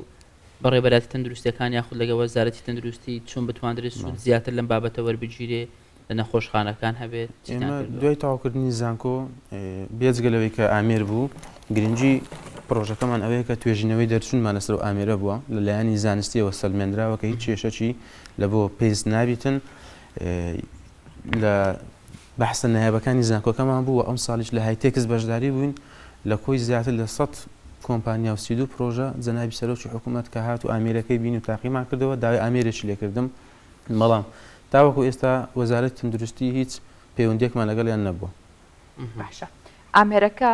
بەڕێبەراتی تەندروستیەکان یاخود لەگە وەزارەتی تەندروستی چۆن بتوانرێت سوود زیاتر لەم بابەتە وەربگیرێ لە نەخۆشخانەکان هەبێت ئێمە دوای تاواکردنی زانکۆ بێجگەلەوەی کە ئامێر بوو گرنگی پرۆژەکەمان ئەوەیە کە توێژینەوەی دەرچوونمان لەسەر ئامێرە بووە لەلایەنی زانستیەوە سەلمێنراوە کە هیچ کێشەی لە بۆ پێست نابیتن لە بەحسە نایابەکانی زانکۆکەمان بووە ئەم ساڵیش لە هایتێکس بەشداری بووین لە کۆی زیاتر لە 100 کۆمپانیا و 32 پرۆژە جەنابی سەرۆکی حکوومەت کە هات و ئامێرەکەی بین و تاقیمان کردەوە داوای ئامێرێکی لێکردم بەڵام تاوەکو ئێستا وەزارەتی تەندروستی هیچ پەیوەندیەکمان لەگەڵیان نەبووە باشە ئامێرەکە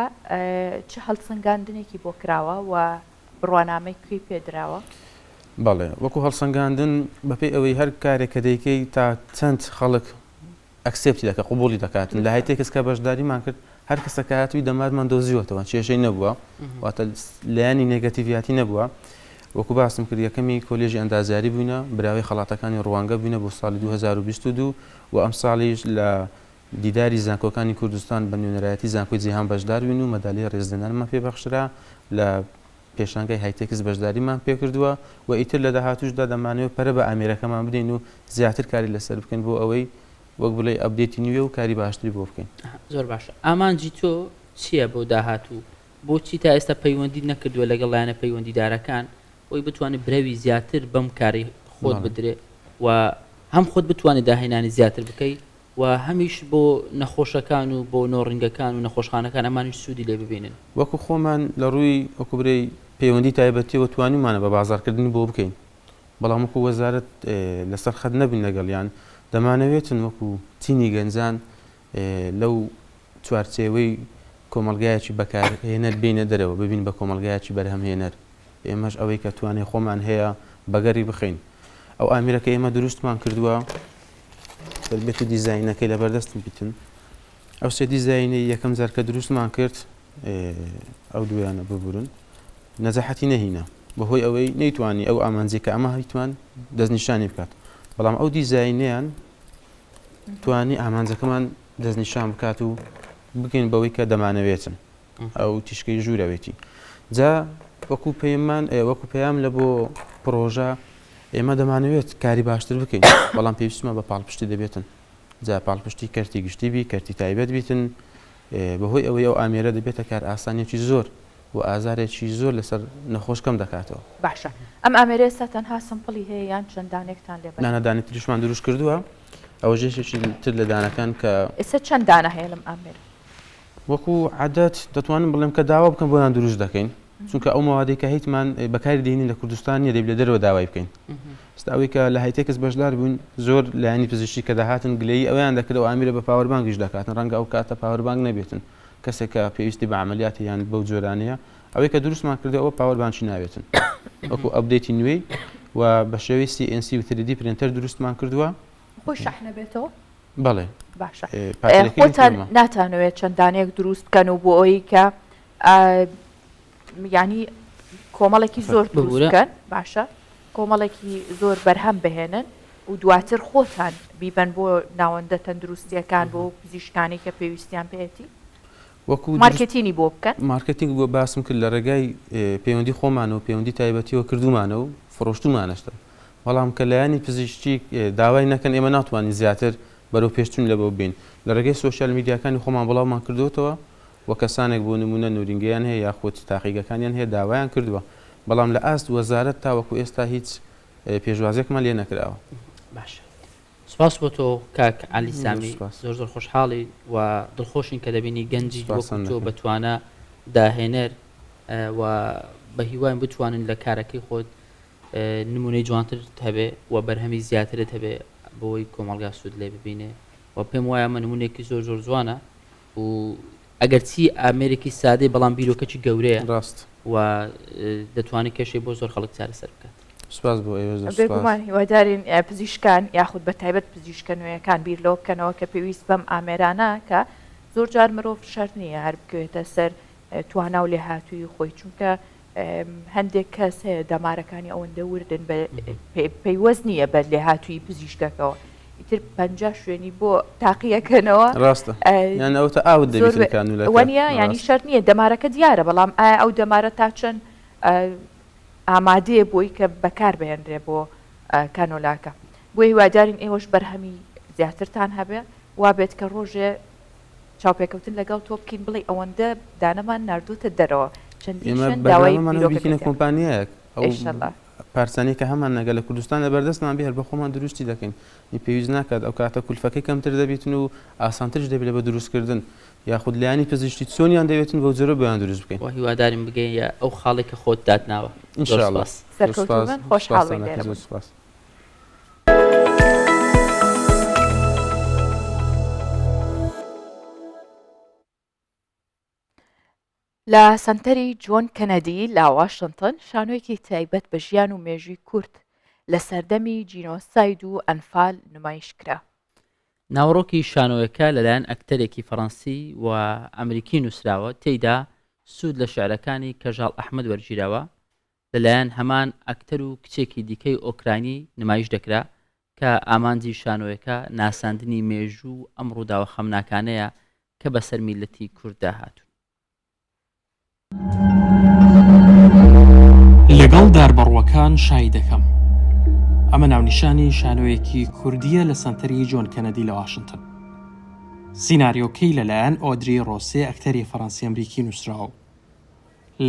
چه هەڵسەنگاندنێکی بۆ کراوە و بڕوانامەی کوێی پێدراوە بەڵێ وەکو هەڵسەنگاندن بەپێی ئەوەی هەر کارێک کە دەیکەی تا چەند خەڵک ئەکسێپتی دەکە قوبوڵی دەکاتن لە هایتێکس کە بەشداریمان کرد هەر کەسە کاتوی دەمارمان دۆزیوەتەوە کێشەی نەبووە واتە لایەنی نێگەتیڤیاتی نەبووە وەکو باسم کرد یەکەمی کۆلێژی ئەندازیاری بووینە براوی خەڵاتەکانی ڕوانگە بووینە بۆ ساڵی 2022 و ئەم ساڵیش لە دیداری زانکۆکانی کوردستان بە نوێنەرایەتی زانکۆی جیهان بەشدار بووین و مەدالیە ڕێزدەنەرمان پێبەخشرا لە پێشانگای هایتێکس بەشداریمان پێ کردووە و ئیتر لە داهاتوشدا دەمانەوێت پەرە بە ئامێرەکەمان بدەین و زیاتر کاری لەسەر بکەین بۆ ئەوەی وەک بڵێ ئەپدێتی نوێ و کاری باشتری بۆ بکەین زۆر باشە ئامانجی تۆ چییە بۆ داهاتوو بۆچی تا ئێستا پەیوەندی نەکردووە لەگەڵ لایەنە پەیوەندیدارەکان ئەوی بتوانێت برەوی زیاتر بەم کاری خۆت بدرێت و هەم خۆت بتوانێت داهێنانی زیاتر بکەیت و هەمیش بۆ نەخۆشەکان و بۆ نۆڕنگەکان و نەخۆشخانەکان ئەمانیش سوودی لێ ببینن وەکو خۆمان لە ڕووی وەکوبرەی پەیوەندی تایبەتیەوە توانیمانە بە بازارکردنی بۆ بکەین بەڵام وەکو وەزارەت لەسەر خەت نەبین لەگەڵیان دەمانەوێتن وەکو تینی گەنجان لەو چوارچێوەی کۆمەلگایەکی بەکارهێنەر بینە دەرەوە ببین بە کۆمەلگایەکی بەرهەمهێنەر ئێمەش ئەوەی کە توانێ خۆمان هەیە بەگەری بخەین ئەو ئامێرەکە ئێمە دروستمان کردووە بێت و دیزاینەکەی لەبەردەستم بیتن ئەو سێ دیزاینی یەکەم جار کە دروستمان کرد ئەو دویانە ببورن نەجاحەتی نەهینە بەهۆی ئەوەی نەیتوانی ئەو ئامانجێک کە ئەمە هیتوان دەستنیشانی بکات بەڵام ئەو دیزاینیان توانی ئامانجەکەمان دەستنیشان بکات و بگەین بەوەی کە دەمانەوێتن ئەو تیشکەی ژوورەوێتی جا وەکو پێیان لە بۆ پرۆژە ئێمە دەمانەوێت کاری باشتر بکەین بەڵام پێویستمە بە پاڵپشتی دەبێتن جا پاڵپشتی کەرتی گشتی بی کەرتی تایبەت بیتن بەهۆی ئەوەی ئەو ئامێرە دەبێتە کار ئاسانیەکی زۆر و ئازارێکی زۆر لەسەر نەخۆشکەم دەکاتەوە باشە ئەم ئامێرە ئێستا تەنها سمپڵی هەیە یان چەندانێکتان لێ نانەدانی تریشمان دروست کردووە ئەوە ژێشێکی تر لە دانەکان کە ئێستا چەند دانە هەیە لەم ئامێرە وەکو عادەت دەتوانم بڵێم کە داوا بکەم بۆیان دروست دەکەین چونکە ئەو ماوادەی کە هیچمان بەکاری دێنین لە کوردستان نیە دەبێت لە دەرەوە داوای بکەین ستاوی کە لە هایتێکس بەشدار بوون زۆر لایانی پزیشکی کە داهاتن گلەی ئەویان دەکرد و ئامیرە بە پاوەربانگیش دەکاتن ڕەنگە ئەو کاتە پاوەربانگ نەبێتن کەسێک کە پێویستی بە عملیاتی یان بەو جۆرانەیە ئەوەی کە دروستمان کردێ ئەوە پاوەربانچی ناوێتن وەکو ئەپدەیتی نوێی و بە شێوەی CNC و 3D پرینتەر دروستمان کردووە خۆی شەحنە بێتەوە بەڵێ باشە خۆتان ناتانەوێت چەندانێک دروست بکەن و بۆ ئەوی کە ینی کۆمەڵێکی زۆر دروست بکەن باشە کۆمەڵێکی زۆر بەرهەم بهێنن و دواتر خۆتان بیبەن بۆ ناوەندە تەندروستیەکان بۆ پزیشکانی کە پێویستیان پێێتی وەکو مارکتینی بۆ بکەن مارکتینگ بۆ باسم کرد لە ڕێگای پەیوەندی خۆمانەوە پەیوەندی تایبەتیەوە کردومانەوە فڕۆشتومانەشتە بەڵام کە لایانی پزیشکی داوای نەکەن ئێمە ناتوانین زیاتر بەرەو پێشچوون لە بۆ بین لە ڕێگەی سوۆشیال میدیاکانی خۆمان بڵاومان کردوتەوە و کەسانێک بۆ نمونە نورینگەیان هەیە یاخۆت تاقیگەکانیان هەیە داوایان کردووە بەڵام لە ئاست وەزارەت تاوەکو ئێستا هیچ پێشوازێکمان لێ نەکراوە باش سپاس بۆ تۆ کاک علی سامی زۆر زۆر خۆشحاڵی و دڵخۆشین کە دەبینی گەنجی وەکو تۆ بتوانە داهێنەر و بە هیوان بتوانن لە کارەکەی خۆت نمونەی جوانتر هەبێ و بەرهەمی زیاترت هەبێ بۆی کۆمەڵگا سوود لێ ببینێ و پێم وایە من نمونێکی زۆر زۆر جوانە و ئەگەر چی ئامێرێکی سادەی بەڵام بیرۆکەی گەورەیە ڕاست و دەتوانێت کێشەی بۆ زۆر خەڵک چارەسەر بکات سپاس بۆ بێگومان هیوادارین پزیشکان یاخود بە تایبەت پزیشکە نوێیەکان بیر لەوە بکەنەوە کە پێویست بەم ئامێرانە کە زۆر جار مرۆڤ شەرت نییە هەر بکوێتە سەر توانا و لێهاتووی خۆی چونکە هەندێک کەس هەیە دەمارەکانی ئەوەندە وردن پەیوەست نییە بە لێهاتووی پزیشکەکەەوە ئیتر 50 شوێنی بۆ تاقیەکەنەوە ڕاستە یان ئەوتە ئاوت دەبیتوانە ینی شەرت نییە دەمارەکە دیارە بەڵام ئایا ئەو دەمارە تا چەند ئامادەیە بۆی کە بەکار بهێنرێ بۆ کانۆلاکە بۆ هیوادارین ئێوەش بەرهەمی زیاترتان هەبێ وا بێت کە ڕۆژێ چاوپێکەوتن لەگەڵ تۆ بکەین بڵێ ئەوەندە دانەمان نردوتە دەرەوە چەندین داوای کۆمپانیایەک پارسانی کە هەمان نەگە لە کوردستان لە بەردەستمان بێ هەر بە خۆمان دروستی دەکەین پێویست ناکات ئەو کاتە کولفەکەی کەمتر دەبێتن و ئاسانترش دەبێت بە دروستکردن یاخود لایانی پزیشتی چۆنیان دەوێتن بۆ جۆرە بۆیان دروست بکەین هیواداریم بگەین ئەو خاڵێکە خۆت دادناوە ئینشاءالله سەرکەوتوبن خۆشحاڵین لێرە لە سنتەری جۆن کەنەدی لە واشنگتن شانۆیەکی تایبەت بە ژیان و مێژووی کورد لە سەردەمی جینۆساید و ئەنفال نمایشکرا. ناوڕۆکی شانۆیەکە لەلایەن ئەکتەرێکی فەڕەنسی و ئەمریکی نووسراوە تێیدا سوود لە شعرەکانی کەژاڵ ئەحمەد وەرگیراوە لەلایەن هەمان ئەکتەر و کچێکی دیکەی ئۆکراینی نمایش دەکرا کە ئامانجی شانۆیەکە ناساندنی مێژوو ئەم ڕووداوە خەمناکانەیە کە بەسەر میلەتی کورددا هاتوون. لەگەڵ داربەڕوەکان شای دەکەم. ئەمە ناونیشانی شانۆیەکی کوردیە لە سنتەری جۆن کەنەدی لە واشنگتن. سیناریۆکەی لەلایەن ئۆدری ڕۆسێ ئەکتەری فەڕەنسی ئەمریکی نووسراوە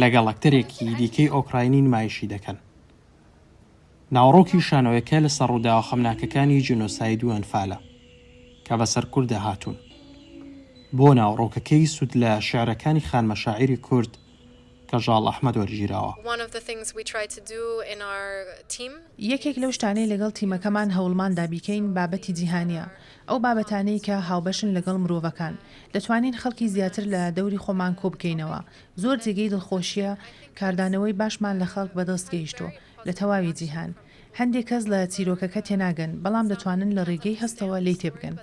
لەگەڵ ئەکتەرێکی دیکەی ئۆکراینی نمایشی دەکەن. ناوڕۆکی شانۆیەکە لەسەر ڕووداوە خەمناکەکانی جینۆساید و ئەنفالە کە بەسەر کوردە هاتوون. بۆ ناوڕۆکەکەی سوود لە شعرەکانی خانمەشاعیری کورد کەژاڵ ئەحمەد وەرگیراوە. یەکێک لەو شتانەی لەگەڵ تیمەکەمان هەوڵمان دابیکەین بابەتی جیهانیە ئەو بابەتانەی کە هاوبەشن لەگەڵ مرۆڤەکان دەتوانین خەڵکی زیاتر لە دەوری خۆمان کۆ بکەینەوە. زۆر جێگەی دڵخۆشیە کاردانەوەی باشمان لە خەڵک بەدەست گەیشتۆ لە تەواوی جیهان. هەندێک کەس لە چیرۆکەکە تێناگەن بەڵام دەتوانن لە ڕێگەی هەستەوە لی تێبگەن.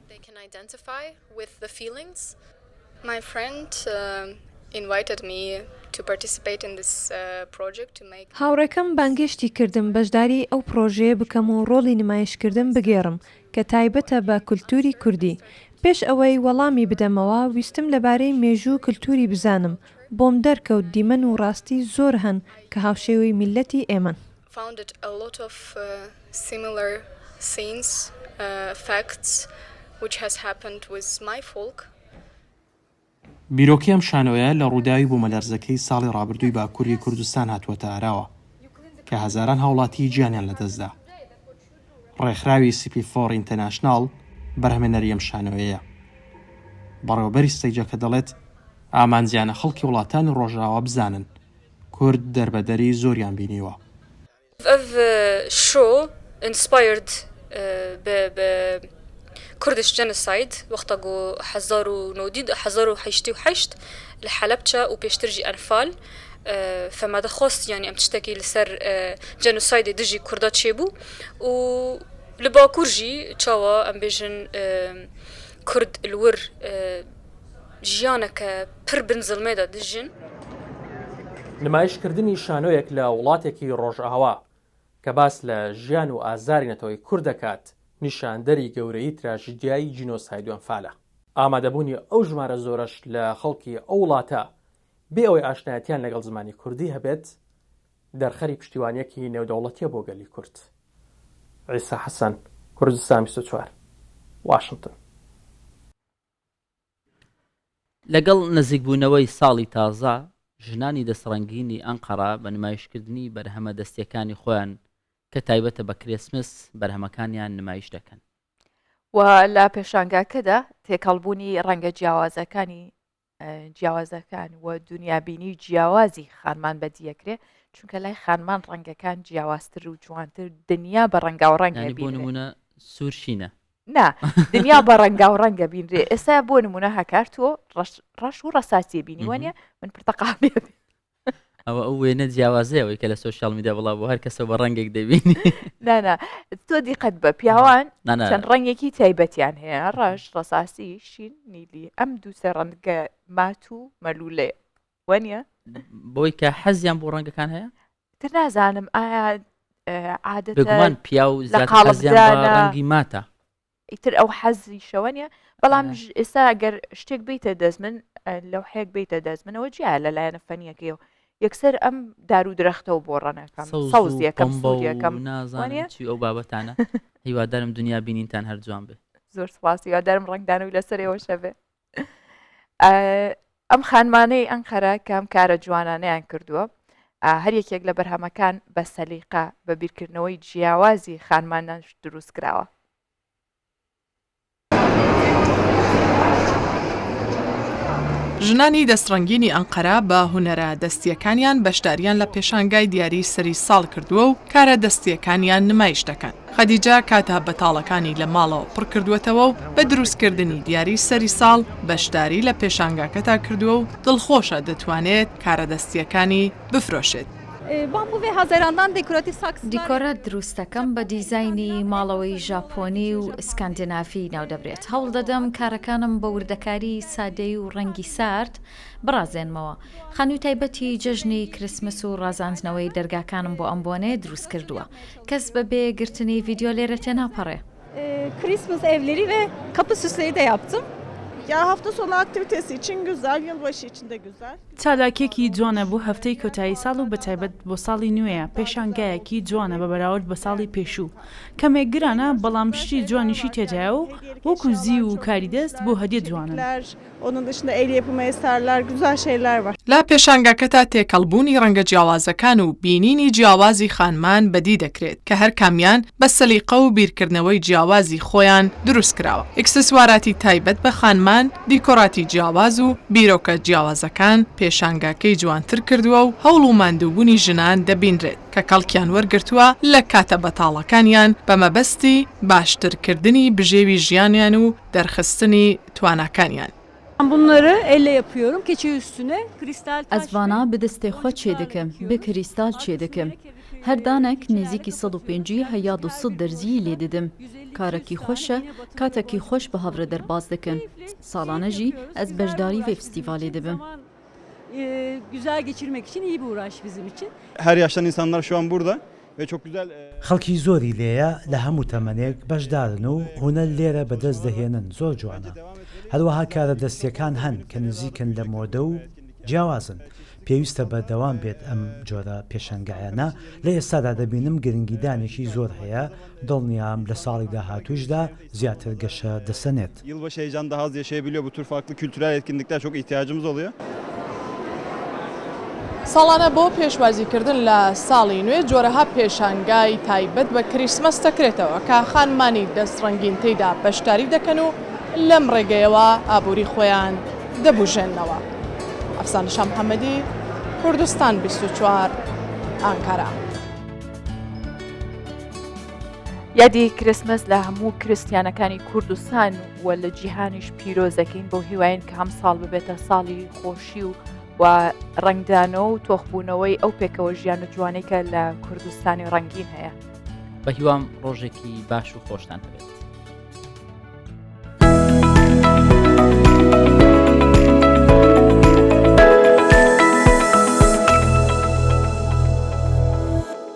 هاوڕێکەم بانگشتی کردم بەشداری ئەو پرۆژەیە بکەم و ڕۆڵی نمایشکردن بگێڕم کە تایبەتە بە کولتوری کوردی. پێش ئەوەی وەڵامی بدەمەوە ویستم لەبارەی مێژوو کولتوری بزانم بۆم دەرکەوت دیمەن و ڕاستی زۆر هەن کە هاوشێوەی میلەتی ئێمەن. بیرۆکەی ئەم شانۆیە لە ڕووداوی بوومەلەرزەکەی ساڵی ڕابردووی باکووری کوردستان هاتووەتە ئاراوە کە هەزاران هاوڵاتی گیانیان لەدەستدا. ڕێکخراوی CP4 ئینتەرناشناڵ بەرهەمهێنەری ئەم شانۆیەیە. بەڕێوەبەری ستەیجەکە دەڵێت ئامانجیانە خەڵکی وڵاتان ڕۆژاوا بزانن کورد دەربەدەری زۆریان بینیوە. ئەv شۆ inspired ب Kurdish genocide وقتا جو 1988 لحلبشة وبيشترجي أنفال فما دخوست يعني أم تشتكي لسر جنوسايد دجي كردات شيبو و لباكورجي تشاوا أم بيجن كرد الور ژیانەکە پڕ بنزڵمێدا دژن. نمایشکردنی شانۆیەک لە وڵاتێکی ڕۆژئاوا کە باس لە ژیان و ئازاری نەتەوەی کورد دەکات نیشاندەری گەورەی تراژیدیایی جینۆساید و ئەنفالە. ئامادەبوونی ئەو ژمارە زۆرەش لە خەڵکی ئەو وڵاتە بێ ئەوەی ئاشنایەتیان لەگەڵ زمانی کوردی هەبێت دەرخەری پشتیوانیەکی نێودەوڵەتیە بۆ گەلی کورد. عیسا حەسەن، کوردستان 24 واشنگتن. لەگەڵ نزیکبوونەوەی ساڵی تازە ژنانی دەسڕەنگینی ئەنقەرە بە نمایشکردنی بەرهەمە دەستیەکانی خۆیان کە تایبەتە بە کرێسمس بەرهەمەکانیان نمایش دەکەن و لە پێشانگاکەدا تێکەڵبوونی ڕەنگە جیاوازەکان و دنیابینی جیاوازی خانمان بەدیەکرێ چونکە لای خانمان ڕەنگەکان جیاوازتر و جوانتر دنیا بە ڕەنگا و ڕەنگە بۆ نمونە سوورشینە نا دنیا بە ڕەنگا و ڕەنگە بینرێ ئێستا بۆ نمونە هەکارتۆ ڕەش و ڕەساسی بینی وانە من پرتەقاڵێ ئەوە ئەو وێنە جیاوازەیەوەی کە لە سۆشیال میدیا بڵاو بۆ هەر کەسە بە ڕەنگێک دەبینی نانا تۆ دیقەت بە پیاوان چەند ڕەنگێکی تایبەتیان هەیە ڕەش ڕەساسی شین نیلی ئەم دووسە ڕەنگە مات و مەلوولێ وانە بۆی کە حەزیان بۆ ڕەنگەکان هەیە تر نازانم ئایا عادەتە بگومان پیا و زیات حەزیان بە ڕەنگی ماتە ئیتر ئەو حەزی شەوە نیە بەڵام ئێستا گەر شتێک بیتە دەست من لەو حەیەک بیتە دەست منەوە جیا لەلایەنە فەنیەکەیەوە یەکسەر ئەم دار و درەختەوە بۆ ڕەنەکەم سەوز یەکەم سوودیەکەم نازانێت ئەو بابەتانە هیوادارم دنیا بینینتان هەر جوان بێ زۆر سپاس هیوادارم ڕنگدانەوەی لەسەرەوە شەبێ ئەم خانمانەی ئەنقەرە کەم کارە جوانانەیان کردووە هەر یەکێک لە بەرهەمەکان بە سەلیقە بە بیرکردنەوەی جیاوازی خانمانان دروست کراوە. ژنانی دەستڕەنگینی ئەنقەرە بە هونەرە دەستیەکانیان بەشداریان لە پێشانگای دیاری سەری ساڵ کردووە و کارە دەستیەکانیان نمایش دەکەن. خەدیجا کاتە بەتاڵەکانی لە ماڵەوە پڕ کردوێتەوە و بە دروستکردنی دیاری سەری ساڵ بەشداری لە پێشانگاکەتا کردووە و دڵخۆشە دەتوانێت کارە دەستیەکانی بفرۆشێت. بامبووێ هەزارانان دێکۆراتی ساکس دیکۆرە دروستەکەم بە دیزایانی ماڵەوەی ژاپۆنی و ئسکاندینافی ناو دەبرێت. هەوڵ دەدەم کارەکانم بە وردەکاری سادەی و ڕەنگی سارد بڕازێنمەوە. خانووی تایبەتی جەژنی کرسمس و ڕازاندنەوەی دەرگاکانم بۆ ئەم بۆنێ دروست kردووە. کەس بەبێ گرتنی ڤیدیۆ لێرە تێناپەڕێ. Christmas evleri ve kapı süsleri de yaptım. Ya hafta sonu aktivitesi için güzel, yılbaşı için de güzel. چالاکێکی جوانە بۆ هەفتەی کۆتایی ساڵ و بەتایبەت بۆ ساڵی نوێیە پێشانگایەکی جوانە بە بەراورد بە ساڵی پێشوو کەمێک گرانە بەڵام شتی جوانیشی تێدایە و وەکو زی و کاری دەست بۆ هەدیە جوانن. Onun dışında el yapımı eserler, güzel şeyler var. لا پێشانگاکەتا تێکەڵبوونی ڕەنگە جیاوازەکان و بینینی جیاوازی خانمان بەدی دەکرێت کە هەر کامیان بە سەلیقە و بیرکردنەوەی جیاوازی خۆیان دروست کراوە. ئەکسسوارەتی تایبەت بە خانمان، دیکۆراتی جیاواز و بیرۆکە جیاوازەکان پێشانگاکەی جوانتر کردووە و هەوڵ و ماندووبوونی ژنان دەبینرێت کە کەڵکیان وەرگرتووە لە کاتە بەتاڵەکانیان بە مەبەستی باشترکردنی بژێوی ژیانیان و دەرخستنی تواناکانیان. Bunları elle yapıyorum. Keçe üstüne kristal taş. Ez vana bi destê xwe çê dikim, bi kristal çê dikim. Her danek nêzîkî 150 heya 200 derziyî lê didim. Karekî xweş e, katekî xweş bi hev re derbas dikin. Salane jî ez beşdarî vê festîvalê dibim. Güzel geçirmek için iyi bir uğraş bizim için. Her yaştan insanlar şu an burada ve çok güzel. خەڵکی زۆری لێیە لە هەموو تەمەنێک بەشدارن و هونەر لێرە بەدەست دەهێنن زۆر جوانە. هەروەها کارە دەستیەکان هەن کە نزیکن لە مۆدە و جیاوازن. پێویستە بەردەوام بێت ئەم جۆرە پێشەنگایانە لە ئێستادا دەبینم گرنگیدانێکی زۆر هەیە دڵنیام لە ساڵی داهاتووشدا زیاتر گەشە دەسەنێت. Yılbaşı heyecanı daha az yaşayabiliyor. Bu tür farklı kültürel etkinlikler çok ihtiyacımız oluyor. ساڵانە بۆ پێشوازیکردن لە ساڵی نوێ جۆرەها پێشانگای تایبەت بە کریسمەس دەکرێتەوە کە خانمانی دەستڕەنگین تێیدا بەشداری دەکەن و لەم ڕێگەیەوە ئابووری خۆیان دەبوژێننەوە. ئەفسانە شام محەممەدی کوردستان 24 ئانکارا. یادی کرسمس لە هەموو کریسیانەکانی کوردستان و لە جیهانیش پیرۆزەکەین بۆ هیواین کە هەم ساڵ ببێتە ساڵی خۆشی و ڕنگدانەوە و تۆخبوونەوەی ئەو پێکەوە ژیان و جوانەی کە لە کوردستانی ڕەنگین هەیە. بە هیوام ڕۆژێکی باش و خۆشتان هەبێت.